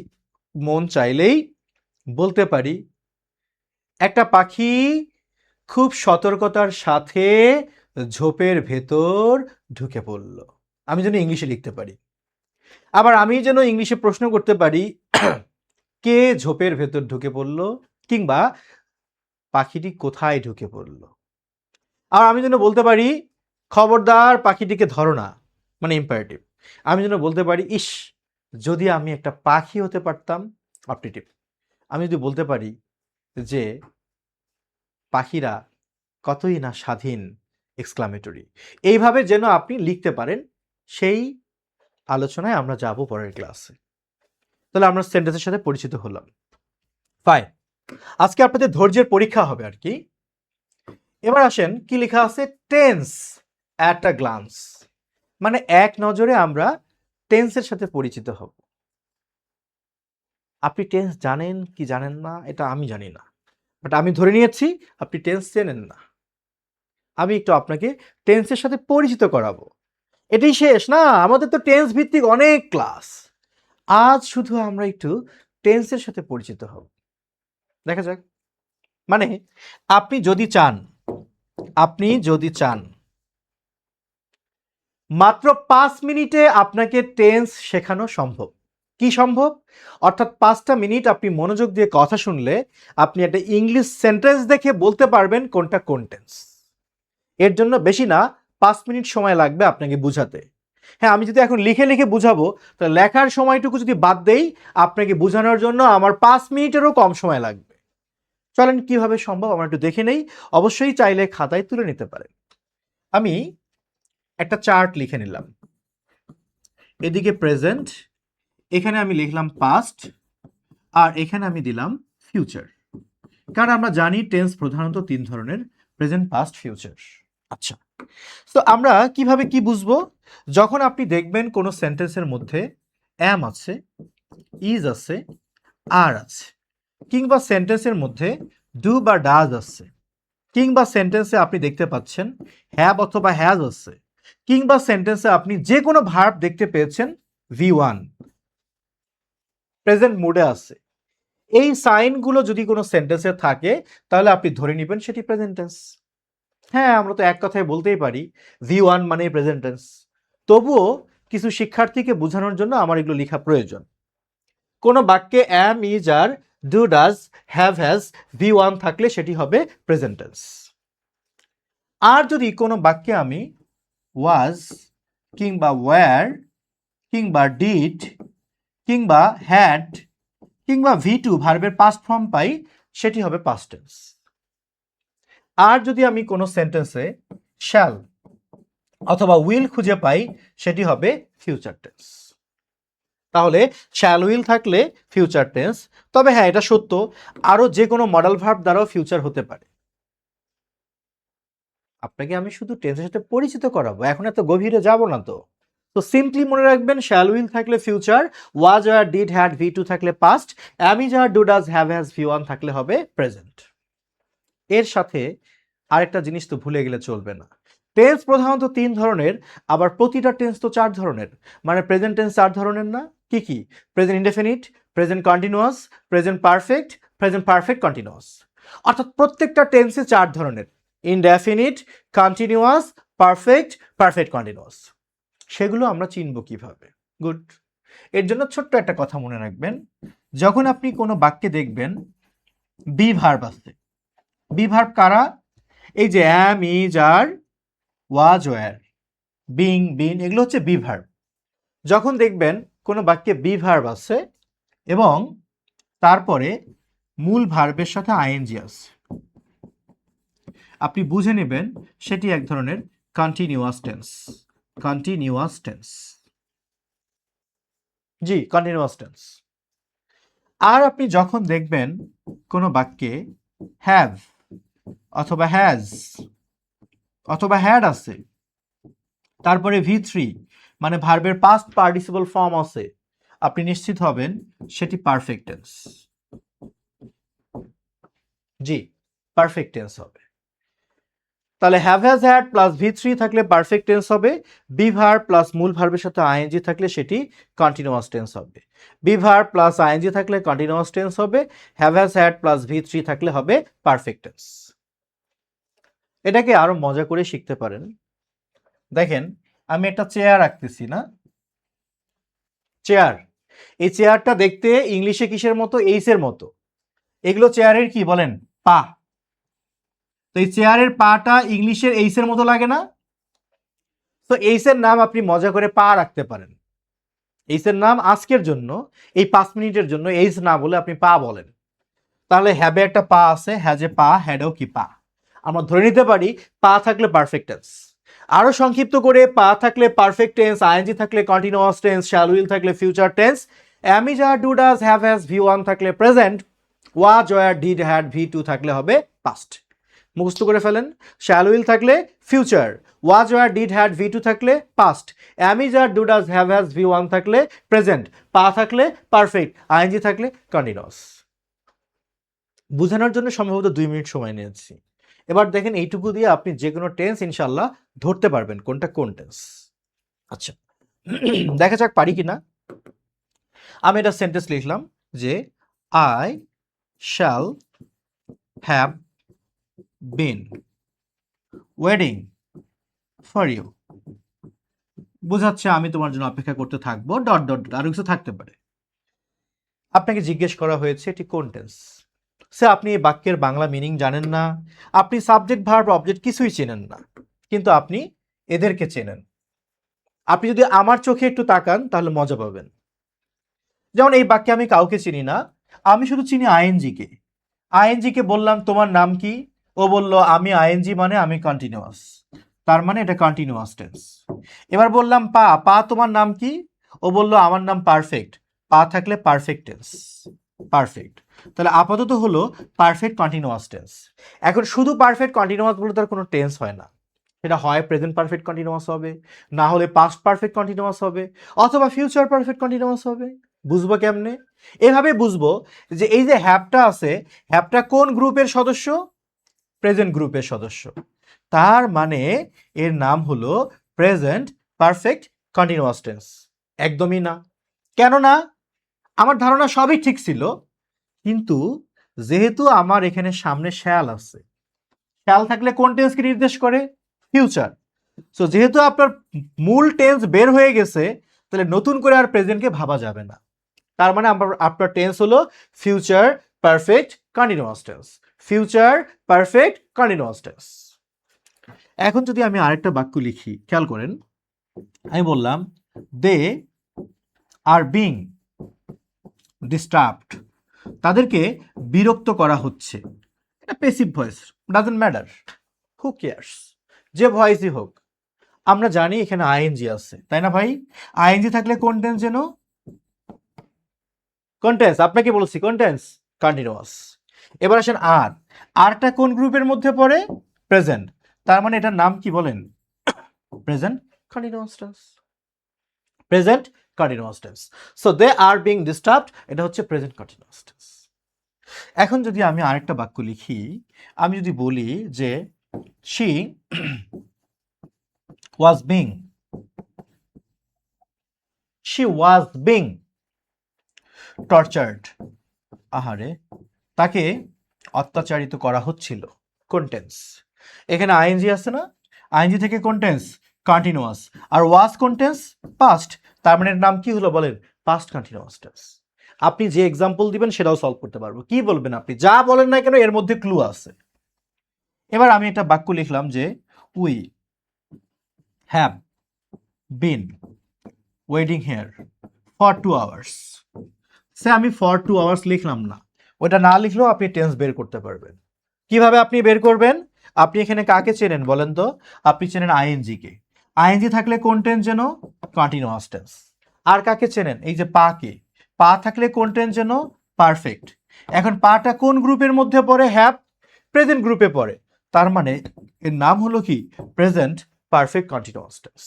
মন চাইলেই বলতে পারি একটা পাখি খুব সতর্কতার সাথে ঝোপের ভেতর ঢুকে পড়ল। আমি যেন ইংলিশে লিখতে পারি। আবার আমি যেন ইংলিশে প্রশ্ন করতে পারি কে ঝোপের ভেতর ঢুকে পড়ল, কিংবা পাখিটি কোথায় ঢুকে পড়ল। আর আমি যেন বলতে পারি খবরদার পাখিটিকে ধরো না, মানে ইম্পারেটিভ। আমি যেন বলতে পারি ইস যদি আমি একটা পাখি হতে পারতাম, অপারেটিভ। আমি যদি বলতে পারি যে পাখিরা কতই না স্বাধীন, এক্সক্লামেটরি। এইভাবে যেন আপনি লিখতে পারেন, সেই আলোচনায় আমরা যাব পরের ক্লাসে। তাহলে আমরা সেন্টেন্সের সাথে পরিচিত হলাম। ফাইন, আজকে আপনাদের ধৈর্যের পরীক্ষা হবে আর কি। এবার আসেন কি লেখা আছে? টেন্স অ্যাট আ গ্লান্স, মানে এক নজরে আমরা টেন্সের সাথে পরিচিত হব। আপনি টেন্স জানেন কি জানেন না এটা আমি জানি না, বাট আমি ধরে নিয়েছি আপনি টেন্স চেনেন না। আমি একটু আপনাকে টেন্সের সাথে পরিচিত করাবো। এটাই শেষ না, আমাদের তো টেন্স ভিত্তিক অনেক ক্লাস। আজ শুধু আমরা একটু টেন্সের সাথে পরিচিত হব। দেখা যাক। মানে আপনি যদি চান মাত্র 5 মিনিটে আপনাকে টেন্স শেখানো সম্ভব। কি সম্ভব? অর্থাৎ 5টা মিনিট আপনি মনোযোগ দিয়ে কথা শুনলে আপনি একটা ইংলিশ সেন্টেন্স দেখে বলতে পারবেন কোনটা কোন টেন্স। এর জন্য বেশি না 5 মিনিট সময় লাগবে আপনাকে বুঝাতে। হ্যাঁ, আমি যদি এখন লিখে লিখে বুঝাবো, তাহলে লেখার সময়টুকু যদি বাদ দেই, আপনাকে বোঝানোর জন্য আমার 5 মিনিটেরও কম সময় লাগবে। চলেন কিভাবে সম্ভব আমরা একটু দেখে নেই। অবশ্যই চাইলে খাতায় তুলে নিতে পারেন। আমি একটা চার্ট লিখে নিলাম। এদিকে প্রেজেন্ট, এখানে আমি লিখলাম পাস্ট, আর এখানে আমি দিলাম ফিউচার। কারণ আমরা জানি টেন্স প্রধানত 3 ধরনের, প্রেজেন্ট, পাস্ট, ফিউচার। আচ্ছা, তো আমরা কিভাবে কি বুঝবো? যখন আপনি দেখবেন কোনো সেন্টেন্সের মধ্যে অ্যাম আছে, ইজ আছে, আর আছে, কিংবা সেন্টেন্সের মধ্যে ডু বা ডাজ আছে, কিংবা সেন্টেন্সে আপনি দেখতে পাচ্ছেন হ্যাভ অথবা হ্যাজ আছে, কিংবা সেন্টেন্সে আপনি যে কোনো ভার্ব দেখতে পেয়েছেন V1 প্রেজেন্ট মুডে আছে, এই সাইনগুলো যদি কোনো সেন্টেন্সে থাকে তাহলে আপনি ধরে নেবেন সেটি প্রেজেন্ট টেন্স। হ্যাঁ, আমরা তো এক কথায় বলতেই পারি V1 মানে প্রেজেন্ট টেন্স। তবুও কিছু শিক্ষার্থীকে বোঝানোর জন্য আমার এগুলো লেখা প্রয়োজন। কোনো বাক্যে am, is, are, do, does, have, has, V1 থাকলে সেটি হবে প্রেজেন্ট টেন্স। আর যদি কোনো বাক্যে আমি ওয়াজ কিংবা ওয়্যার কিংবা ডিড কিংবা হ্যাড কিংবা V2 ভার্বের পাস্ট ফর্ম পাই, সেটি হবে পাস্ট টেন্স। আর যদি আমি কোনো সেন্টেন্সে শ্যাল অথবা উইল খুঁজে পাই, সেটি হবে ফিউচার টেন্স। তাহলে শ্যাল উইল থাকলে ফিউচার টেন্স। তবে হ্যাঁ, এটা সত্য আরো যে কোনো মডেল ভার্ব দ্বারাও ফিউচার হতে পারে। আপনাকে আমি শুধু টেন্সের সাথে পরিচিত করাবো, এখন এত গভীরে যাব না তো। তো সিম্পলি মনে রাখবেন শ্যাল উইল থাকলে ফিউচার, ওয়াজ আর ডিড হ্যাড ভি টু থাকলে past, am is are do does have has V one থাকলে হবে প্রেজেন্ট। এর সাথে আরেকটা জিনিস তো ভুলে গেলে চলবে না, টেন্স প্রধানত 3 ধরনের, আবার প্রতিটা টেন্স তো 4 ধরনের, মানে প্রেজেন্ট টেন্স 4 ধরনের না? কি কি? Present indefinite, present continuous, present perfect, present perfect continuous. অর্থাৎ প্রত্যেকটা টেন্সে 4 ধরনের, indefinite, continuous, perfect, perfect continuous. সেগুলো আমরা চিনব কিভাবে? গুড। এর জন্য ছোট্ট একটা কথা মনে রাখবেন, যখন আপনি কোনো বাক্যে দেখবেন বি ভার্ব আছে, বি ভার্ব কারা? এই যে am, is, are, was, were, being, been, এগুলো হচ্ছে বি ভার্ব। যখন দেখবেন কোনো বাক্যে বি ভার্ব আছে এবং তারপরে মূল ভার্বের সাথে আইএনজি আছে, আপনি বুঝে নেবেন সেটি এক ধরনের কন্টিনিউয়াস টেন্স। কন্টিনিউয়াস টেন্স, জি কন্টিনিউয়াস টেন্স। আর আপনি যখন দেখবেন কোনো বাক্যে হ্যাভ অথবা হ্যাজ অথবা হ্যাড আছে, তারপরে V3 মানে ভার্বের পাস্ট পার্টিসিপল ফর্ম আছে, আপনি নিশ্চিত হবেন সেটি পারফেক্ট টেন্স। জি, পারফেক্ট টেন্স হবে। তাহলে have has had plus V3 থাকলে পারফেক্ট টেন্স হবে, বি ভার্ব প্লাস মূল ভার্বের সাথে আইএনজি থাকলে সেটি কন্টিনিউয়াস টেন্স হবে। বি ভার্ব প্লাস আইএনজি থাকলে কন্টিনিউয়াস টেন্স হবে, have has had plus V3 থাকলে হবে পারফেক্ট টেন্স। এটাকে আরো মজা করে শিখতে পারেন। দেখেন আমি একটা চেয়ার আঁকতেছি না, চেয়ার, এই চেয়ারটা দেখতে ইংলিশে কিসের মতো? এইসের মতো। এগুলো চেয়ারের কি বলেন? পা। তো এই চেয়ারের পাটা ইংলিশের এইসের মতো লাগে না? তো এইসের নাম আপনি মজা করে পা রাখতে পারেন। এইসের নাম আজকের জন্য, এই 5 মিনিটের জন্য এইস না বলে আপনি পা বলেন। তাহলে হ্যাবে একটা পা আছে, হ্যাজে পা, হ্যাডেও কি পা। আমরা ধরে নিতে পারি পা থাকলে পারফেক্ট টেন্স। আরো সংক্ষিপ্ত করে পা থাকলে পারফেক্ট টেন্স, আইএনজি থাকলে কন্টিনিউয়াস টেন্স, শ্যাল উইল থাকলে future tense, am is are do does have has V1 থাকলে present, was were did had V2 থাকলে হবে পাস্ট। মুখস্থ করে ফেলেন। শ্যাল উইল থাকলে future, was were did had V2 থাকলে past, am is are do does have has V1 থাকলে present, পা থাকলে পারফেক্ট, আইএনজি থাকলে কন্টিনিউয়াস। বোঝানোর জন্য সম্ভবত 2 মিনিট সময় নিয়েছি। এবার দেখেন এইটুকু দিয়ে আপনি যে কোনো টেন্স ইনশাল্লাহ ধরতে পারবেন কোনটা কোন টেন্স। আচ্ছা, দেখা যাক পারি কিনা। আমি এটা সেন্টেন্স লিখলাম যে I shall have been waiting for you, বোঝাচ্ছে আমি তোমার জন্য অপেক্ষা করতে থাকবো, ডট ডট ডট, আরো কিছু থাকতে পারে। আপনাকে জিজ্ঞেস করা হয়েছে এটি কোন টেন্স। সে আপনি এই বাক্যের বাংলা মিনিং জানেন না, আপনি সাবজেক্ট ভার্ব অবজেক্ট কিছুই চেনেন না, কিন্তু আপনি এদেরকে চেনেন। আপনি যদি আমার চোখে একটু তাকান তাহলে মজা পাবেন। যেমন এই বাক্যে আমি কাউকে চিনি না, আমি শুধু চিনি আইএনজি কে। আইএনজি কে বললাম তোমার নাম কি, ও বলল আমি আইএনজি মানে আমি কন্টিনিউয়াস, তার মানে এটা কন্টিনিউয়াস টেন্স। এবার বললাম পা, পা তোমার নাম কি, ও বলল আমার নাম পারফেক্ট, পা থাকলে পারফেক্ট টেন্স, পারফেক্ট। তাহলে আপাতত হলো পারফেক্ট কন্টিনিউয়াস টেন্স। এখন শুধু পারফেক্ট কন্টিনিউয়াস বলে তার কোনো টেন্স হয় না, সেটা হয় প্রেজেন্ট পারফেক্ট কন্টিনিউয়াস হবে, না হলে পাস্ট পারফেক্ট কন্টিনিউয়াস হবে, অথবা ফিউচার পারফেক্ট কন্টিনিউয়াস হবে। বুঝবো কেমনে? এভাবে বুঝবো যে এই যে হ্যাভটা আছে, হ্যাভটা কোন গ্রুপের সদস্য? প্রেজেন্ট গ্রুপের সদস্য। তার মানে এর নাম হলো প্রেজেন্ট পারফেক্ট কন্টিনিউয়াস টেন্স। একদমই না। কেন না? আমার ধারণা সবই ঠিক ছিল, কিন্তু যেহেতু আমার এখানে সামনে শ্যাল আছে, শ্যাল থাকলে কোন টেন্সকে নির্দেশ করে? ফিউচার। সো যেহেতু আপনার মূল টেন্স বের হয়ে গেছে, তাহলে নতুন করে আর প্রেজেন্টকে ভাবা যাবে না। তার মানে আপনার টেন্স হলো future perfect continuous tense, future perfect continuous tense. এখন যদি আমি আরেকটা বাক্য লিখি, খেয়াল করেন, আমি বললাম দে আর বিং ডিস্টার্বড, তাদেরকে বিরক্ত করা হচ্ছে। এটা passive voice, doesn't matter, who cares, যে ভয়েসই হোক। আমরা জানি এখানে আইএনজি আছে, তাই না ভাই? আইএনজি থাকলে কোন টেন্স যেন? কোন টেন্স? আপনাকে বলছি কোন টেন্স? কন্টিনিউয়াস। এবার আসেন আর, আরটা কোন গ্রুপের মধ্যে পড়ে? প্রেজেন্ট। তার মানে এটার নাম কি বলেন? Present continuous tense. Present continuous tense. So they are being disturbed, এটা হচ্ছে প্রেজেন্ট কন্টিনিউয়াস টেন্স। এখন যদি আমি আরেকটা বাক্য লিখি, আমি যদি বলি যে she was being, she was being tortured, আহারে তাকে অত্যাচারিত করা হচ্ছিল। কোন টেন্স? এখানে আইএনজি আছে না, আইএনজি থেকে কোন টেন্স? কন্টিনিউয়াস। আর ওয়াজ কোন টেন্স? পাস্ট। তার মানে এর নাম কি হলো বলেন? Past continuous tense. আপনি যে এক্সাম্পল দিবেন সেটাও সলভ করতে পারবো। কি বলবেন আপনি, যা বলেন না কেন এর মধ্যে ক্লু আছে। এবার আমি একটা বাক্য লিখলাম যে we have been waiting here for 2 hours. সে আমি ফর 2 আওয়ার্স লিখলাম না, ওটা না লিখলেও আপনি টেন্স বের করতে পারবেন। কিভাবে আপনি বের করবেন? আপনি এখানে কাকে চেনেন বলেন তো? আপনি চেনেন আইএনজি কে। আইএনজি থাকলে কোন টেন্স যেন? Continuous tense. আর কাকে চেনেন? এই যে পা কে, পা থাকলে কোন টেন্স যেন? পারফেক্ট। এখন পাটা কোন গ্রুপের মধ্যে পড়ে? হ্যাভ, প্রেজেন্ট গ্রুপে পড়ে। তার মানে এর নাম হলো কি? Present perfect continuous tense.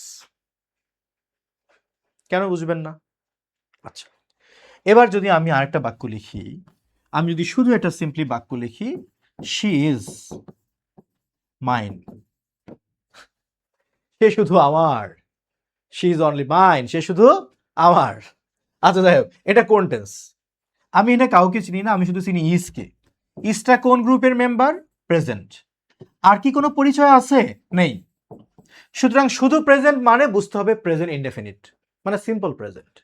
কেন বুঝবেন না? আচ্ছা, এবার যদি আমি আরেকটা বাক্য লিখি, আমি যদি শুধু একটা সিম্পলি বাক্য লিখি, শি ইজ মাইন, সে শুধু আমার, শি ইজ অনলি মাইন, সে শুধু আমার। আচ্ছা যাই হোক, এটা কোন টেন্স? আমি এটা কাউকে চিনি না, আমি শুধু চিনি ইজকে। ইজটা কোন গ্রুপের মেম্বার? প্রেজেন্ট। আর কি কোনো পরিচয় আছে? নেই। সুতরাং শুধু প্রেজেন্ট মানে বুঝতে হবে প্রেজেন্ট ইনডেফিনিট, মানে সিম্পল প্রেজেন্ট।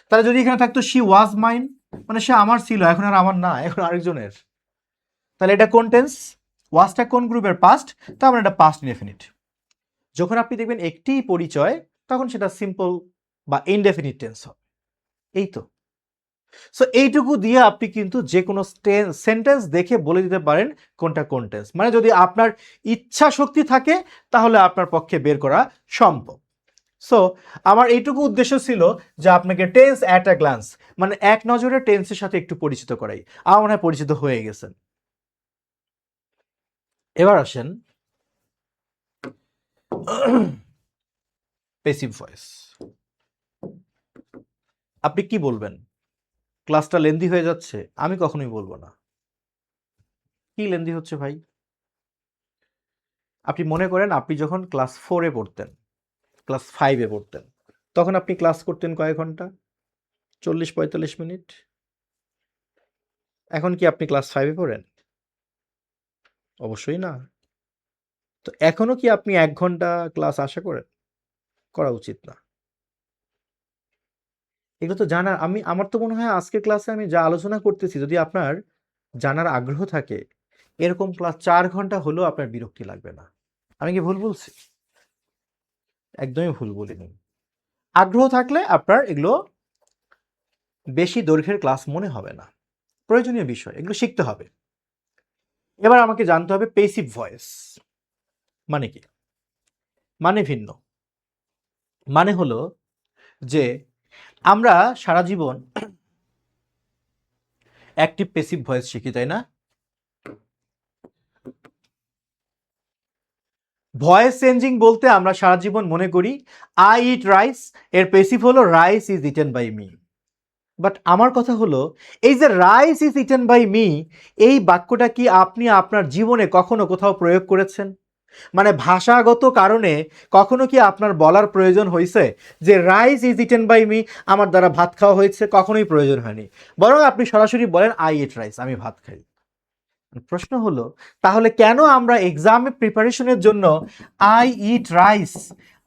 তাহলে যদি এখানে থাকতো শি ওয়াজ মাইন, মানে সে আমার ছিল, এখন আর আমার না, এখন আরেকজনের। তাহলে এটা কোন টেন্স? ওয়াজটা কোন গ্রুপের? পাস্ট, তার মানে এটা পাস্ট ইনডেফিনিট। যখন আপনি দেখবেন একটি পরিচয়, তখন সেটা সিম্পল বা ইনডেফিনিট টেন্স হবে। এই তো। সো এইটুকু দিয়ে আপনি কিন্তু যে কোনো সেন্টেন্স দেখে বলে দিতে পারেন কোনটা কোন টেন্স। মানে যদি আপনার ইচ্ছা শক্তি থাকে তাহলে আপনার পক্ষে বের করা সম্ভব। সো আমার এইটুকু উদ্দেশ্য ছিল যে আপনাকে টেন্স অ্যাট আ গ্লান্স, মানে এক নজরে টেন্সের সাথে একটু পরিচিত করাই। আমার মনে হয় পরিচিত হয়ে গেছেন। এবার আসেন প্যাসিভ ভয়েস। আপনি কি বলবেন? ক্লাসটা লেন্দি হয়ে যাচ্ছে? আমি কখনোই বলবো না। কি লেন্দি হচ্ছে ভাই? আপনি মনে করেন আপনি যখন ক্লাস 4-এ পড়তেন, ক্লাস 5-এ পড়তেন, তখন আপনি ক্লাস করতেন কয় ঘন্টা? 40-45 মিনিট। এখন কি আপনি ক্লাস 5-এ পড়েন? অবশ্যই না। তো এখনো কি আপনি 1 ঘন্টা ক্লাস আশা করেন? করা উচিত না। এগুলো তো জানার, আমার তো মনে হয় আজকের ক্লাসে আমি যা আলোচনা করতেছি, যদি আপনার জানার আগ্রহ থাকে, এরকম ক্লাস 4 ঘন্টা হলেও আপনার বিরক্তি লাগবে না। আমি কি ভুল বলছি? একদমই ভুল বলিনি। আগ্রহ থাকলে আপনার এগুলো বেশি দৈর্ঘ্যের ক্লাস মনে হবে না। প্রয়োজনীয় বিষয়, এগুলো শিখতে হবে। এবার আমাকে জানতে হবে প্যাসিভ ভয়েস মানে কি। মানে ভিন্ন। মানে হলো যে আমরা সারা জীবন অ্যাক্টিভ প্যাসিভ ভয়েস শিখি, তাই না? ভয়েস চেঞ্জিং বলতে আমরা সারা জীবন মনে করি আই ইট রাইস, এর প্যাসিভ হলো rice is eaten by me. But আমার কথা হলো, এই যে rice is eaten by me, এই বাক্যটা কি আপনি আপনার জীবনে কখনো কোথাও প্রয়োগ করেছেন? মানে ভাষাগত কারণে কখনো কি আপনার বলার প্রয়োজন হয়েছে যে rice is eaten by me, আমার দ্বারা ভাত খাওয়া হয়েছে? কখনোই প্রয়োজন হয়নি। বরং আপনি সরাসরি বলেন আই ইট রাইস, আমি ভাত খাই। প্রশ্ন হলো, তাহলে কেন আমরা এক্সামে প্রিপারেশনের জন্য আই ইট রাইস,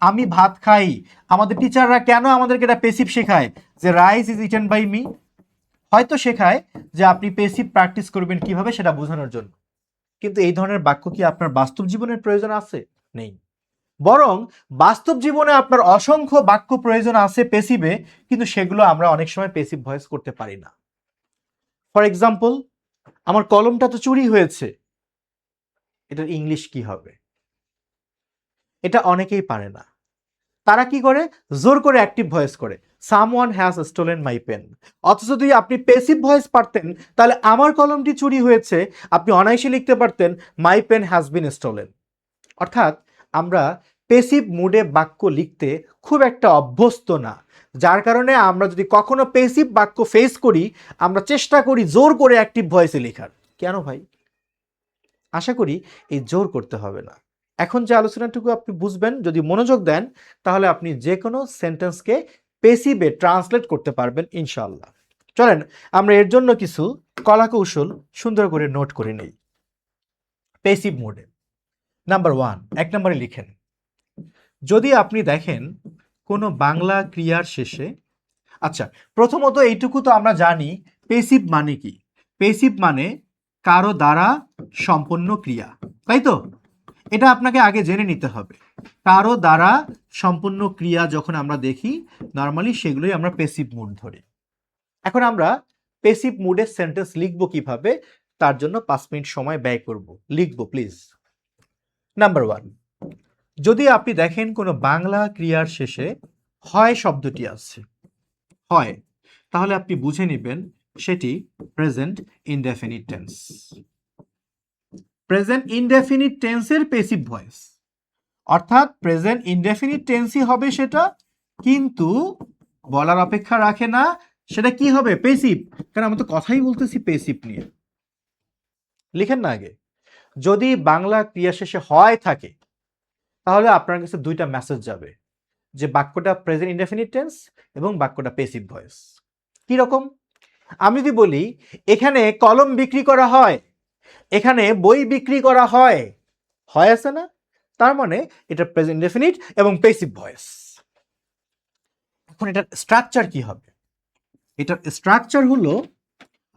আমি ভাত খাই, আমাদের টিচাররা কেন আমাদেরকে এটা পেসিভ শেখায় যে rice is eaten by me? হয়তো শেখায় যে আপনি পেসিভ প্র্যাকটিস করবেন কিভাবে সেটা বোঝানোর জন্য। কিন্তু এই ধরনের বাক্য কি আপনার বাস্তব জীবনের প্রয়োজন আছে? নেই। বরং বাস্তব জীবনে আপনার অসংখ্য বাক্য প্রয়োজন আছে পেসিভে, কিন্তু সেগুলো আমরা অনেক সময় পেসিভ ভয়েস করতে পারি না। ফর এক্সাম্পল, আমার কলমটা তো চুরি হয়েছে, এটার ইংলিশ কি হবে? এটা অনেকেই পারে না। তারা কি করে? জোর করে অ্যাক্টিভ ভয়েস করে, someone has stolen my pen. অথচ যদি আপনি প্যাসিভ ভয়েস পারতেন, তাহলে আমার কলমটি চুরি হয়েছে আপনি অনায়াসে লিখতে পারতেন my pen has been stolen. অর্থাৎ আমরা পেসিভ মুডে বাক্য লিখতে খুব একটা অভ্যস্ত না, যার কারণে আমরা যদি কখনো পেসিভ বাক্য ফেস করি আমরা চেষ্টা করি জোর করে অ্যাক্টিভ ভয়েসে লেখার। কেন ভাই? আশা করি এই জোর করতে হবে না। এখন যে আলোচনাটুকু আপনি বুঝবেন, যদি মনোযোগ দেন তাহলে আপনি যে কোনো সেন্টেন্সকে পেসিভে ট্রান্সলেট করতে পারবেন ইনশাআল্লাহ। চলেন আমরা এর জন্য কিছু কলাকৌশল সুন্দর করে নোট করে নেই। পেসিভ মোডে নাম্বার 1, 1 নম্বরে লিখেন, যদি আপনি দেখেন কোনো বাংলা ক্রিয়ার শেষে, আচ্ছা প্রথমত এইটুকু তো আমরা জানি পেসিভ মানে কি। পেসিভ মানে কারো দ্বারা সম্পন্ন ক্রিয়া, তাই তো? এটা আপনাকে আগে জেনে নিতে হবে। কারো দ্বারা সম্পন্ন ক্রিয়া যখন আমরা দেখি নর্মালি সেগুলোই আমরা পেসিভ মুড ধরি। এখন আমরা পেসিভ মুডের সেন্টেন্স লিখবো কিভাবে, তার জন্য 5 মিনিট সময় ব্যয় করব। লিখবো প্লিজ। নাম্বার 1, যদি আপনি দেখেন কোনো বাংলা ক্রিয়ার শেষে হয় শব্দটি আছে, হয়, তাহলে আপনি বুঝে নেবেন সেটি present indefinite tense. Present indefinite টেন্সের পেসিভ ভয়েস, অর্থাৎ প্রেজেন্ট ইনডেফিনিট টেন্সই হবে সেটা, কিন্তু বলার অপেক্ষা রাখে না। সেটা কি হবে? পেসিভ। কারণ আমরা তো কথাই বলতেছি পেসিভ নিয়ে। লিখেন না আগে, যদি বাংলা ক্রিয়া শেষে হয় থাকে তাহলে আপনার কাছে দুইটা মেসেজ যাবে, যে বাক্যটা প্রেজেন্ট ইনডেফিনিট টেন্স এবং বাক্যটা পেসিভ ভয়েস। কি রকম? আমি যদি বলি এখানে কলম বিক্রি করা হয়, এখানে বই বিক্রি করা হয়, হয় আছে না? তার মানে এটা প্রেজেন্ট ইনডেফিনিট এবং পেসিভ ভয়েস। এখন এটার স্ট্রাকচার কি হবে? এটার স্ট্রাকচার হলো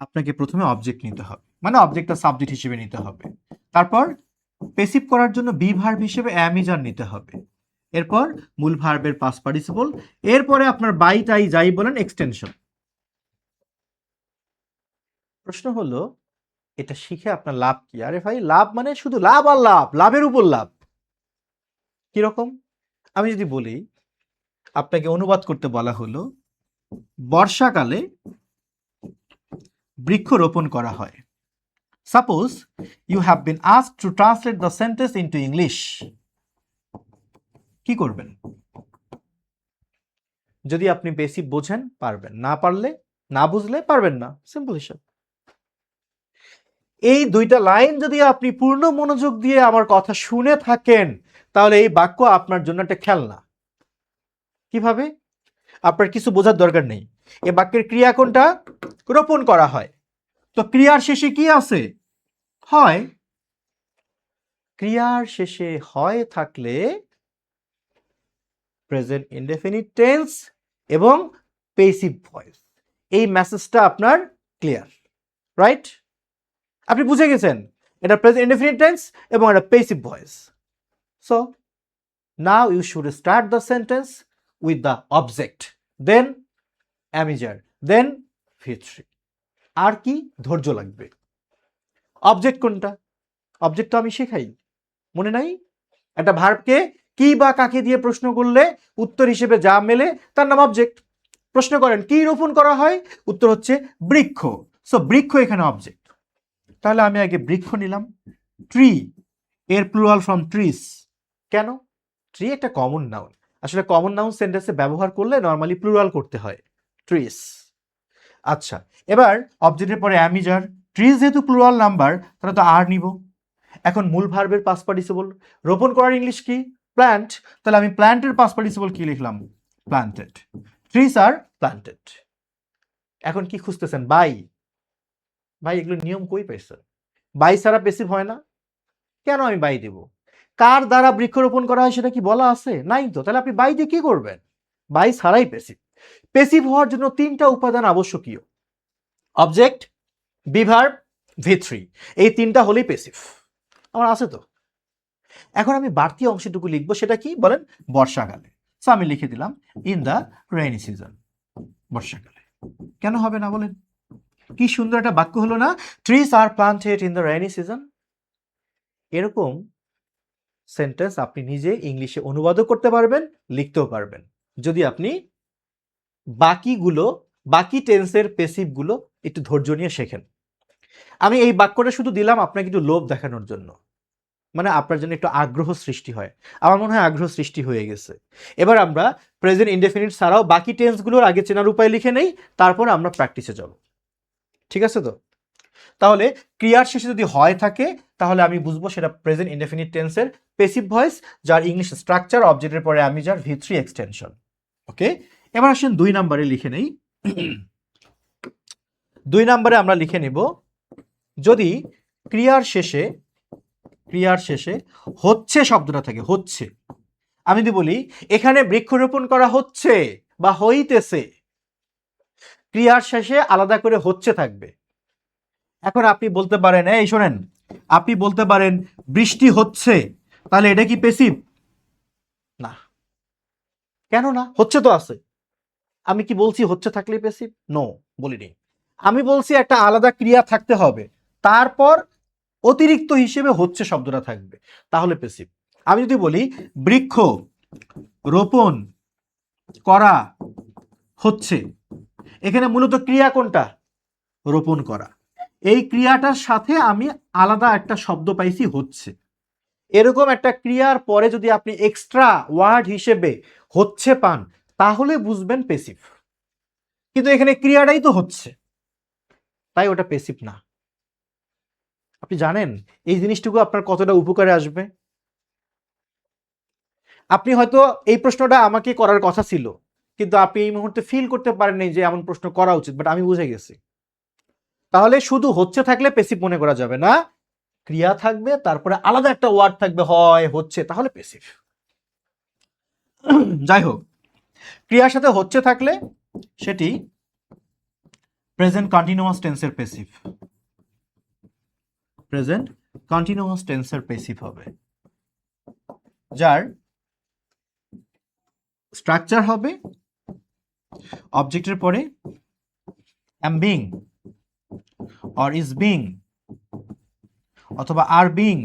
আপনাকে প্রথমে অবজেক্ট নিতে হবে, মানে অবজেক্টটা সাবজেক্ট হিসেবে নিতে হবে। তারপর পেসিভ করার জন্য বি ভার্ব হিসেবে অ্যামিজার নিতে হবে। এরপর মূল ভার্বের পাস্ট পার্টিসিপল, এরপরে আপনার বাই টাই যাই বলেন এক্সটেনশন। প্রশ্ন হলো এটা শিখে আপনার লাভ কি? আরে ভাই লাভ মানে শুধু লাভ আর লাভ, লাভের উপর লাভ। কিরকম? আমি যদি বলি আপনাকে অনুবাদ করতে বলা হলো বর্ষাকালে বৃক্ষরোপণ করা হয়। Suppose you have been asked to translate the sentence into English. কি করবেন? যদি আপনি পেসিভ বোঝেন পারবেন, না পারলে, না বুঝলে পারবেন না, সিম্পল হিসাব। এই দুইটা লাইন যদি আপনি পূর্ণ মনোযোগ দিয়ে আমার কথা শুনে থাকেন তাহলে এই বাক্য আপনার জন্য একটা খেলনা। কিভাবে? আপনার কিছু বোঝার দরকার নেই। এই বাক্যের ক্রিয়া কোনটা? রোপণ করা হয়। তো ক্রিয়ার শেষে কি আছে? হয়। ক্রিয়ার শেষে হয় থাকলে প্রেজেন্ট ইনডেফিনিট টেন্স এবং পেসিভ ভয়েস, এই মেসেজটা আপনার ক্লিয়ার, রাইট? আপনি বুঝে গেছেন এটা প্রেজেন্ট ইনডেফিনিট টেন্স এবং এটা passive voice. So now you should start the sentence with the object, then am is are, then V three. আর কি? ধৈর্য লাগবে। অবজেক্ট কোনটা? অবজেক্ট তো আমি শেখাই, মনে নাই? একটা ভার্বকে কি বা কাকে দিয়ে প্রশ্ন করলে উত্তর হিসেবে যা মেলে তার নাম অবজেক্ট। প্রশ্ন করেন কি রোপণ করা হয়, উত্তর হচ্ছে বৃক্ষ। সো বৃক্ষ এখানে অবজেক্ট। তাহলে আমি আগে বৃক্ষ নিলাম। ট্রি এর প্লুরাল ফ্রম ট্রিস। কেন? ট্রি একটা কমন নাউন, আসলে কমন নাউন সেন্টেন্সে ব্যবহার করলে নর্মালি প্লুরাল করতে হয়, ট্রিস। আচ্ছা, এবার অবজেক্টের পরে অ্যামিজার, ট্রিস যেহেতু প্লুরাল নাম্বার তাহলে তো আর নিব। এখন মূল ভার্বের পাস্ট পার্টিসিপল, রোপণ করার ইংলিশ কি? প্ল্যান্ট। তাহলে আমি প্ল্যান্টের পাস্ট পার্টিসিপল কি লিখলাম? প্ল্যান্টেড। Trees are planted. এখন কি খুঁজতেছেন? বাই। ভাই এগুলো নিয়ম কই পাইছেন? বাই ছাড়া পেসিভ হয় না। কেন আমি বাই দেব? কার দ্বারা বৃক্ষরোপণ করা হয় সেটা কি বলা আছে? নাই তো। তাহলে আপনি বাই দিয়ে কি করবেন? বাই ছাড়াই পেসিভ। পেসিভ হওয়ার জন্য 3টা উপাদান আবশ্যকীয়, অবজেক্ট, বি ভার্ব, ভি3। এই 3টা হলেই পেসিভ। আমার আছে তো। এখন আমি বাড়তি অংশটুকু লিখবো, সেটা কি বলেন? বর্ষাকালে। সো আমি লিখে দিলাম ইন দ্য রেইনি সিজন, বর্ষাকালে। কেন হবে না বলেন? কি সুন্দর একটা বাক্য হলো না? Trees are planted in the rainy season. এরকম সেন্টেন্স আপনি নিজে ইংলিশে অনুবাদও করতে পারবেন, লিখতেও পারবেন, যদি আপনি বাকি টেন্সের পেসিভগুলো একটু ধৈর্য নিয়ে শেখেন। আমি এই বাক্যটা শুধু দিলাম আপনাকে একটু লোভ দেখানোর জন্য। মানে আপনার জন্য একটু আগ্রহ সৃষ্টি হয়। আমার মনে হয় আগ্রহ সৃষ্টি হয়ে গেছে। এবার আমরা প্রেজেন্ট ইনডেফিনিট ছাড়াও বাকি টেন্সগুলোর আগে চেনার উপায় লিখে নেই, তারপর আমরা প্র্যাকটিসে যাব। ঠিক আছে তো? তাহলে ক্রিয়ার শেষে যদি হয় থাকে তাহলে আমি বুঝবো সেটা প্রেজেন্ট ইনডেফিনিট টেন্সের প্যাসিভ ভয়েস, যার ইংলিশ স্ট্রাকচার অবজেক্টের পরে আমি যার V3 এক্সটেনশন। ওকে, এবার আসেন 2 নম্বরে লিখে নেই। 2 নম্বরে আমরা লিখে নিব, যদি ক্রিয়ার শেষে হচ্ছে শব্দটা থাকে, হচ্ছে, আমি যদি বলি এখানে বৃক্ষরোপণ করা হচ্ছে বা হইতেছে, ক্রিয়ার শেষে আলাদা করে হচ্ছে থাকবে। এখন আপনি বলতে পারেন, এই শোনেন, আপনি বলতে পারেন বৃষ্টি হচ্ছে, তাহলে এটা কি প্যাসিভ? না। কেন না? হচ্ছে তো আছে। আমি কি বলছি হচ্ছে থাকলেই প্যাসিভ? নো, বলিনি। আমি বলছি একটা আলাদা ক্রিয়া থাকতে হবে, তারপর অতিরিক্ত হিসেবে হচ্ছে শব্দটা থাকবে, তাহলে প্যাসিভ। আমি যদি বলি বৃক্ষ রোপণ করা হচ্ছে, এখানে মূলত ক্রিয়া কোনটা? রোপণ করা। এই ক্রিয়াটার সাথে আমি আলাদা একটা শব্দ পাইছি হচ্ছে। এরকম একটা ক্রিয়ার পরে যদি আপনি এক্সট্রা ওয়ার্ড হিসেবে হচ্ছে পান, তাহলে বুঝবেন প্যাসিভ। কিন্তু এখানে ক্রিয়াটাই তো হচ্ছে, তাই ওটা প্যাসিভ না। আপনি জানেন এই জিনিসটুকু আপনার কতটা উপকারে আসবে? আপনি হয়তো এই প্রশ্নটা আমাকে করার কথা ছিল, কিন্তু আপনি এই মুহূর্তে ফিল করতে পারেননি যে এমন প্রশ্ন করা উচিত, বাট আমি বুঝে গেছি। তাহলে শুধু হচ্ছে থাকলে প্যাসিভ মনে করা যাবে না, ক্রিয়া থাকবে তারপরে আলাদা একটা ওয়ার্ড থাকবে হয় হচ্ছে, তাহলে প্যাসিভ। যাই হোক, ক্রিয়ার সাথে হচ্ছে থাকলে সেটি প্রেজেন্ট কন্টিনিউয়াস টেন্সের প্যাসিভ। প্রেজেন্ট কন্টিনিউয়াস টেন্সের প্যাসিভ হবে, যার স্ট্রাকচার হবে অবজেক্টের পরে am being or is being অথবা are being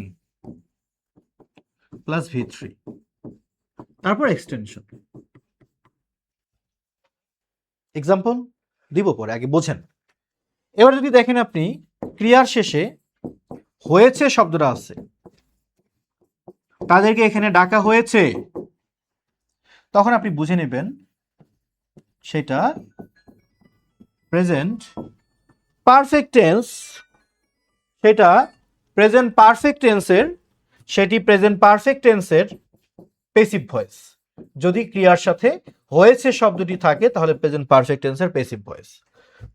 প্লাস V3, তারপর এক্সটেনশন। এক্সাম্পল দিব পরে, আগে বোঝেন। এবার যদি দেখেন আপনি ক্রিয়ার শেষে হয়েছে শব্দটা আছে, তাদেরকে এখানে ডাকা হয়েছে, তখন আপনি বুঝে নেবেন সেটা প্রেজেন্ট পারফেক্ট টেন্স, সেটা প্রেজেন্ট পারফেক্ট টেন্সের, সেটি প্রেজেন্ট পারফেক্ট টেন্সের প্যাসিভ ভয়েস। যদি ক্রিয়ার সাথে হয়েছে শব্দটি থাকে তাহলে প্রেজেন্ট পারফেক্ট টেন্সের প্যাসিভ ভয়েস।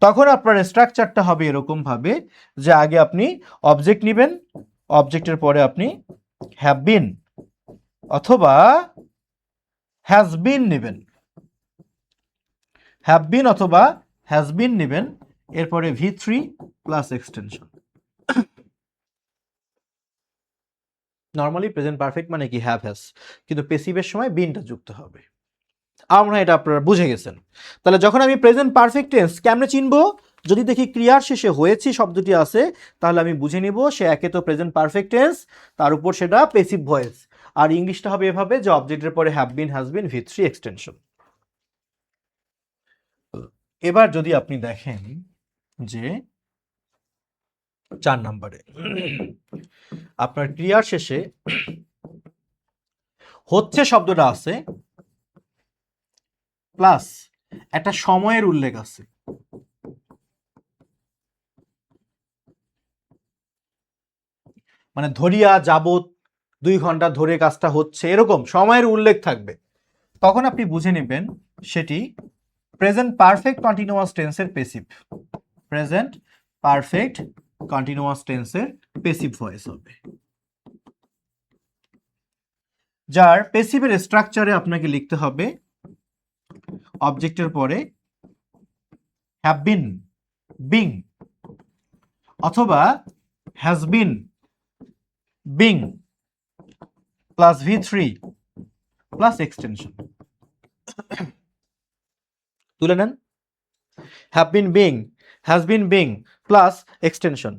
তখন আপনার স্ট্রাকচারটা হবে এরকম ভাবে যে আগে আপনি অবজেক্ট নেবেন, অবজেক্টের পরে আপনি হ্যাভ বিন অথবা হ্যাজ বিন নেবেন, হ্যাভ বিন অথবা হ্যাজ বিন নেবেন, এরপরে V3 plus extension. Normally present perfect মানে কি হ্যাভ হ্যাজ, কিন্তু প্যাসিভের সময় বিনটা যুক্ত হবে। আমরা এটা আপনারা বুঝে গেছেন। তাহলে যখন আমি প্রেজেন্ট পারফেক্ট টেন্স কেমনে চিনবো? যদি দেখি ক্রিয়ার শেষে হয়েছে শব্দটি আছে, তাহলে আমি বুঝে নিব সে একে তো প্রেজেন্ট পারফেক্ট টেন্স, তার উপর সেটা প্যাসিভ ভয়েস। আর ইংলিশটা হবে এভাবে যে অবজেক্টের পরে have been has been V3 extension. এবার যদি আপনি দেখেন যে 4 নম্বরে আপনার ক্রিয়ার শেষে হচ্ছে শব্দটা আছে প্লাস একটা সময়ের উল্লেখ আছে, মানে ধরিয়া যাবত 2 ঘন্টা ধরে কাজটা হচ্ছে, এরকম সময়ের উল্লেখ থাকবে, তখন আপনি বুঝে নেবেন সেটি প্রেজেন্ট পারফেক্ট কন্টিনিউয়াস টেন্সের প্যাসিভ। প্রেজেন্ট পারফেক্ট কন্টিনিউয়াস টেন্সের প্যাসিভ ভয়েস হবে, যার প্যাসিভের স্ট্রাকচারে আপনাকে লিখতে হবে অবজেক্টের পরে হ্যাভ বিন বিং অথবা has been being plus V3 plus extension. তুলে নেন, have been being, has been being plus extension.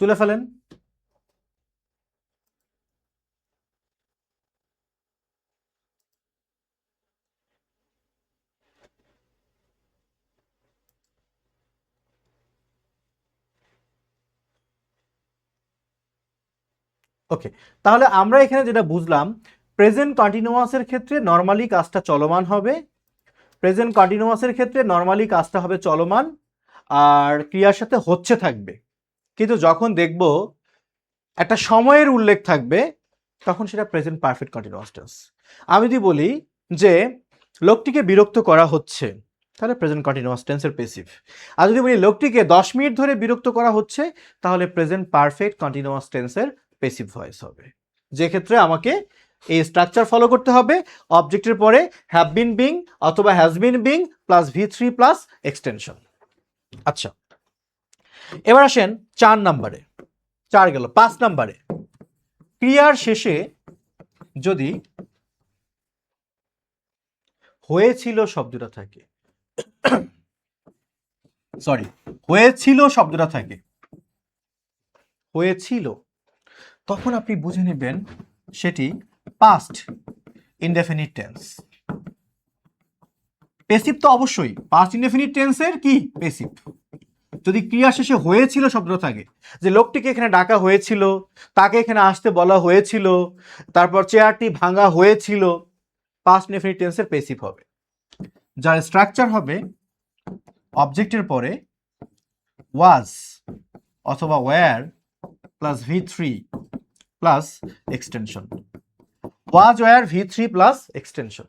তুলে ফেলেন। ওকে, তাহলে আমরা এখানে যেটা বুঝলাম, প্রেজেন্ট কন্টিনিউয়াসের ক্ষেত্রে নর্মালি কাজটা চলমান হবে, প্রেজেন্ট কন্টিনিউয়াসের ক্ষেত্রে নর্মালি কাজটা হবে চলমান আর ক্রিয়ার সাথে হচ্ছে থাকবে। কিন্তু যখন দেখব একটা সময়ের উল্লেখ থাকবে তখন সেটা প্রেজেন্ট পারফেক্ট কন্টিনিউয়াস টেন্স। আমি যদি বলি যে লোকটিকে বিরক্ত করা হচ্ছে, তাহলে প্রেজেন্ট কন্টিনিউয়াস টেন্সের পেসিভ। আর যদি বলি লোকটিকে 10 মিনিট ধরে বিরক্ত করা হচ্ছে, তাহলে প্রেজেন্ট পারফেক্ট কন্টিনিউয়াস টেন্সের পেসিভ ভয়েস হবে। যে ক্ষেত্রে আমাকে এই স্ট্রাকচার ফলো করতে হবে, অবজেক্টের পরে হ্যাভ বিন বিং অথবা has been being plus V3 plus extension. আচ্ছা, এবার আসেন 4 নম্বরে। 4 গেল। 5 নম্বরে ক্রিয়ার শেষে যদি হয়েছিল শব্দটা থাকে, সরি, হয়েছিল শব্দটা থাকে, হয়েছিল, তখন আপনি বুঝে নেবেন সেটি পাস্ট ইনডেফিনিট টেন্স। পেসিভ তো অবশ্যই, পাস্ট ইনডেফিনিট টেন্সের কি পেসিভ। যদি ক্রিয়া শেষে হয়েছিল শব্দটা থাকে, যে লোকটিকে এখানে ডাকা হয়েছিল, তাকে এখানে আসতে বলা হয়েছিল, তারপর চেয়ারটি ভাঙা হয়েছিল, পাস্ট ইনডেফিনিট টেন্সের পেসিভ হবে, যার স্ট্রাকচার হবে অবজেক্টের পরে ওয়াজ অথবা were plus V3 plus extension. Was were V3 plus extension.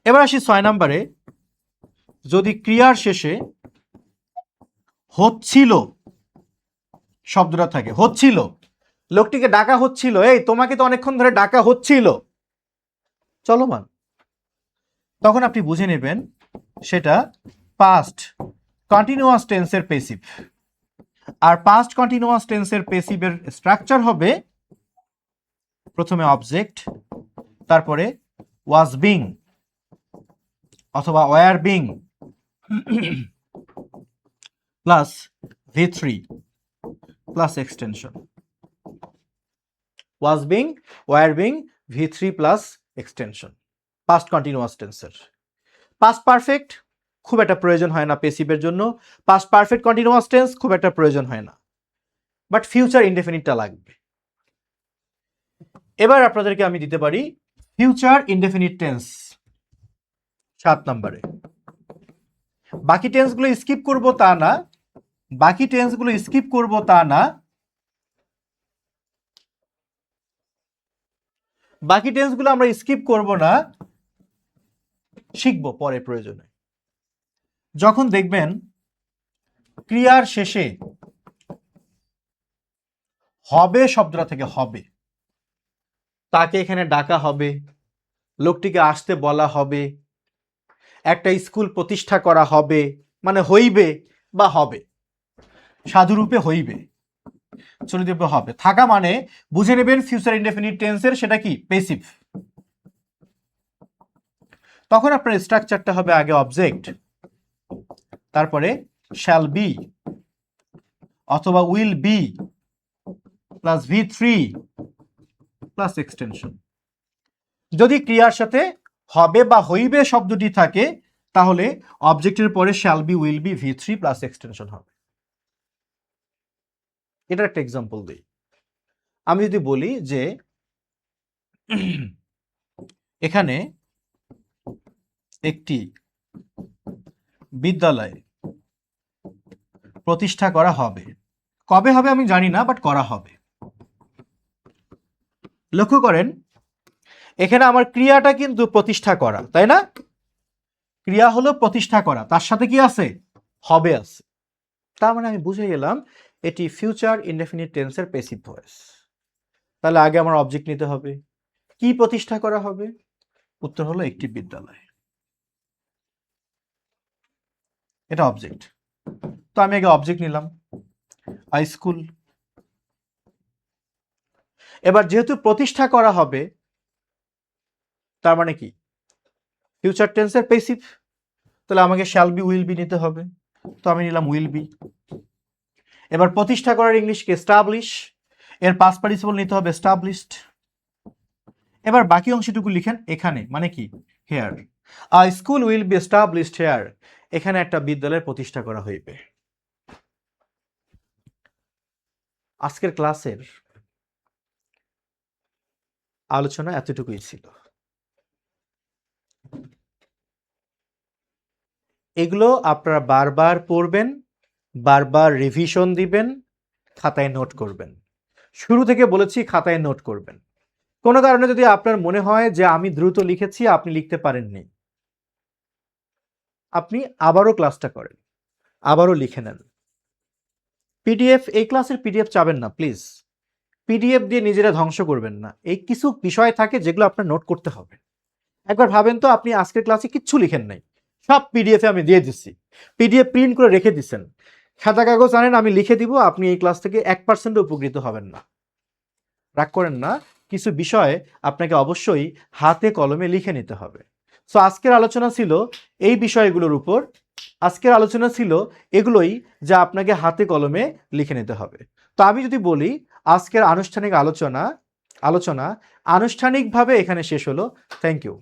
এবার আসি 6 নম্বরে, যদি ক্রিয়ার শেষে হচ্ছিল শব্দটা থাকে, হচ্ছিল, লোকটিকে ডাকা হচ্ছিল, এই তোমাকে তো অনেকক্ষণ ধরে ডাকা হচ্ছিল, চলমান, তখন আপনি বুঝে নেবেন সেটা পাস্ট কন্টিনিউয়াস টেন্সের পেসিভ। আর পাস্ট কন্টিনিউয়াস টেন্সের পেসিভের স্ট্রাকচার হবে প্রথমে অবজেক্ট, তারপরে ওয়াজ বিং অথবা were being plus V3 plus extension. Was being, were being, V3 plus extension, past continuous টেন্সের। পাস্ট পারফেক্ট খুব একটা প্রয়োজন হয় না পেসিভের জন্য, পাস্ট পারফেক্ট কন্টিনিউয়াস টেন্স খুব একটা প্রয়োজন হয় না, বাট ফিউচার ইনডেফিনিটটা লাগবে। এবার আপনাদেরকে আমি দিতে পারি ফিউচার ইনডেফিনিট টেন্স 7 নম্বরে। বাকি টেন্সগুলো স্কিপ করব তা না, বাকি টেন্সগুলো স্কিপ করব তা না, বাকি টেন্সগুলো আমরা স্কিপ করব না, শিখবো পরে প্রয়োজনে। যখন দেখবেন ক্রিয়ার শেষে হবে শব্দটা থেকে, হবে, তাকে এখানে ডাকা হবে, লোকটিকে আসতে বলা হবে, একটা স্কুল প্রতিষ্ঠা করা হবে, মানে হইবে বা হবে, সাধুরূপে হইবে, চলিতরূপে হবে, থাকা মানে বুঝে নেবেন ফিউচার ইনডেফিনিট টেন্সের সেটা কি পেসিভ। তখন আপনার স্ট্রাকচারটা হবে আগে অবজেক্ট, তারপরে শ্যাল বি অথবা will be plus V3 plus extension. যদি ক্রিয়ার সাথে হবে বা হইবে শব্দটি থাকে, তাহলে অবজেক্টের পরে shall be, will be, V3 plus extension হবে। এটার একটা এক্সাম্পল দিই। আমি যদি বলি যে এখানে একটি বিদ্যালয় প্রতিষ্ঠা করা হবে, কবে হবে আমি জানি না, বাট করা হবে। লক্ষ্য করেন এখানে আমার ক্রিয়াটা কিন্তু প্রতিষ্ঠা করা, তাই না? ক্রিয়া হলো প্রতিষ্ঠা করা, তার সাথে কি আছে? হবে আছে। তার মানে আমি বুঝে গেলাম এটি ফিউচার ইনডেফিনিট টেন্সের পেসিভ ভয়েস। তাহলে আগে আমার অবজেক্ট নিতে হবে, কি প্রতিষ্ঠা করা হবে? উত্তর হলো একটি বিদ্যালয়, এটা অবজেক্ট। তো আমি আগে অবজেক্ট নিলাম, হাই স্কুল। এবার যেহেতু প্রতিষ্ঠা করা হবে, তার মানে কি ফিউচার টেন্সের পেসিভ, তাহলে আমাকে শ্যাল বি, উইল বি নিতে হবে। তো আমি নিলাম উইল বি। এবার প্রতিষ্ঠা করার ইংলিশকে এস্টাবলিশ, এর পাস্ট পার্টিসিপল নিতে হবে এস্টাবলিশড। এবার বাকি অংশটুকু লিখেন এখানে, মানে কি, here. A school will be established here, এখানে একটা বিদ্যালয়ের প্রতিষ্ঠা করা হইবে। আজকের ক্লাসের আলোচনা এতটুকুই ছিল। এগুলো আপনারা বারবার পড়বেন, বারবার রিভিশন দিবেন, খাতায় নোট করবেন। শুরু থেকে বলেছি খাতায় নোট করবেন। কোনো কারণে যদি আপনার মনে হয় যে আমি দ্রুত লিখেছি, আপনি লিখতে পারেননি, আপনি আবারও ক্লাসটা করেন, আবারও লিখে নেন। পিডিএফ, এই ক্লাসের পিডিএফ চাবেন না প্লিজ। পিডিএফ দিয়ে নিজেরা ধ্বংস করবেন না। এই কিছু বিষয় থাকে যেগুলো আপনার নোট করতে হবে। একবার ভাবেন তো, আপনি আজকের ক্লাসে কিচ্ছু লিখেন নাই, সব পিডিএফে আমি দিয়ে দিচ্ছি, পিডিএফ প্রিন্ট করে রেখে দিচ্ছেন, খাতা কাগজ আনেন, আমি লিখে দিব, আপনি এই ক্লাস থেকে 1% উপকৃত হবেন না। রাগ করেন না, কিছু বিষয় আপনাকে অবশ্যই হাতে কলমে লিখে নিতে হবে। সো আজকের আলোচনা ছিল এই বিষয়গুলোর উপর, আজকের আলোচনা ছিল এগুলোই যা আপনাকে হাতে কলমে লিখে নিতে হবে। তো আমি যদি বলি আজকের আনুষ্ঠানিক আলোচনা আনুষ্ঠানিকভাবে এখানে শেষ হলো। Thank you.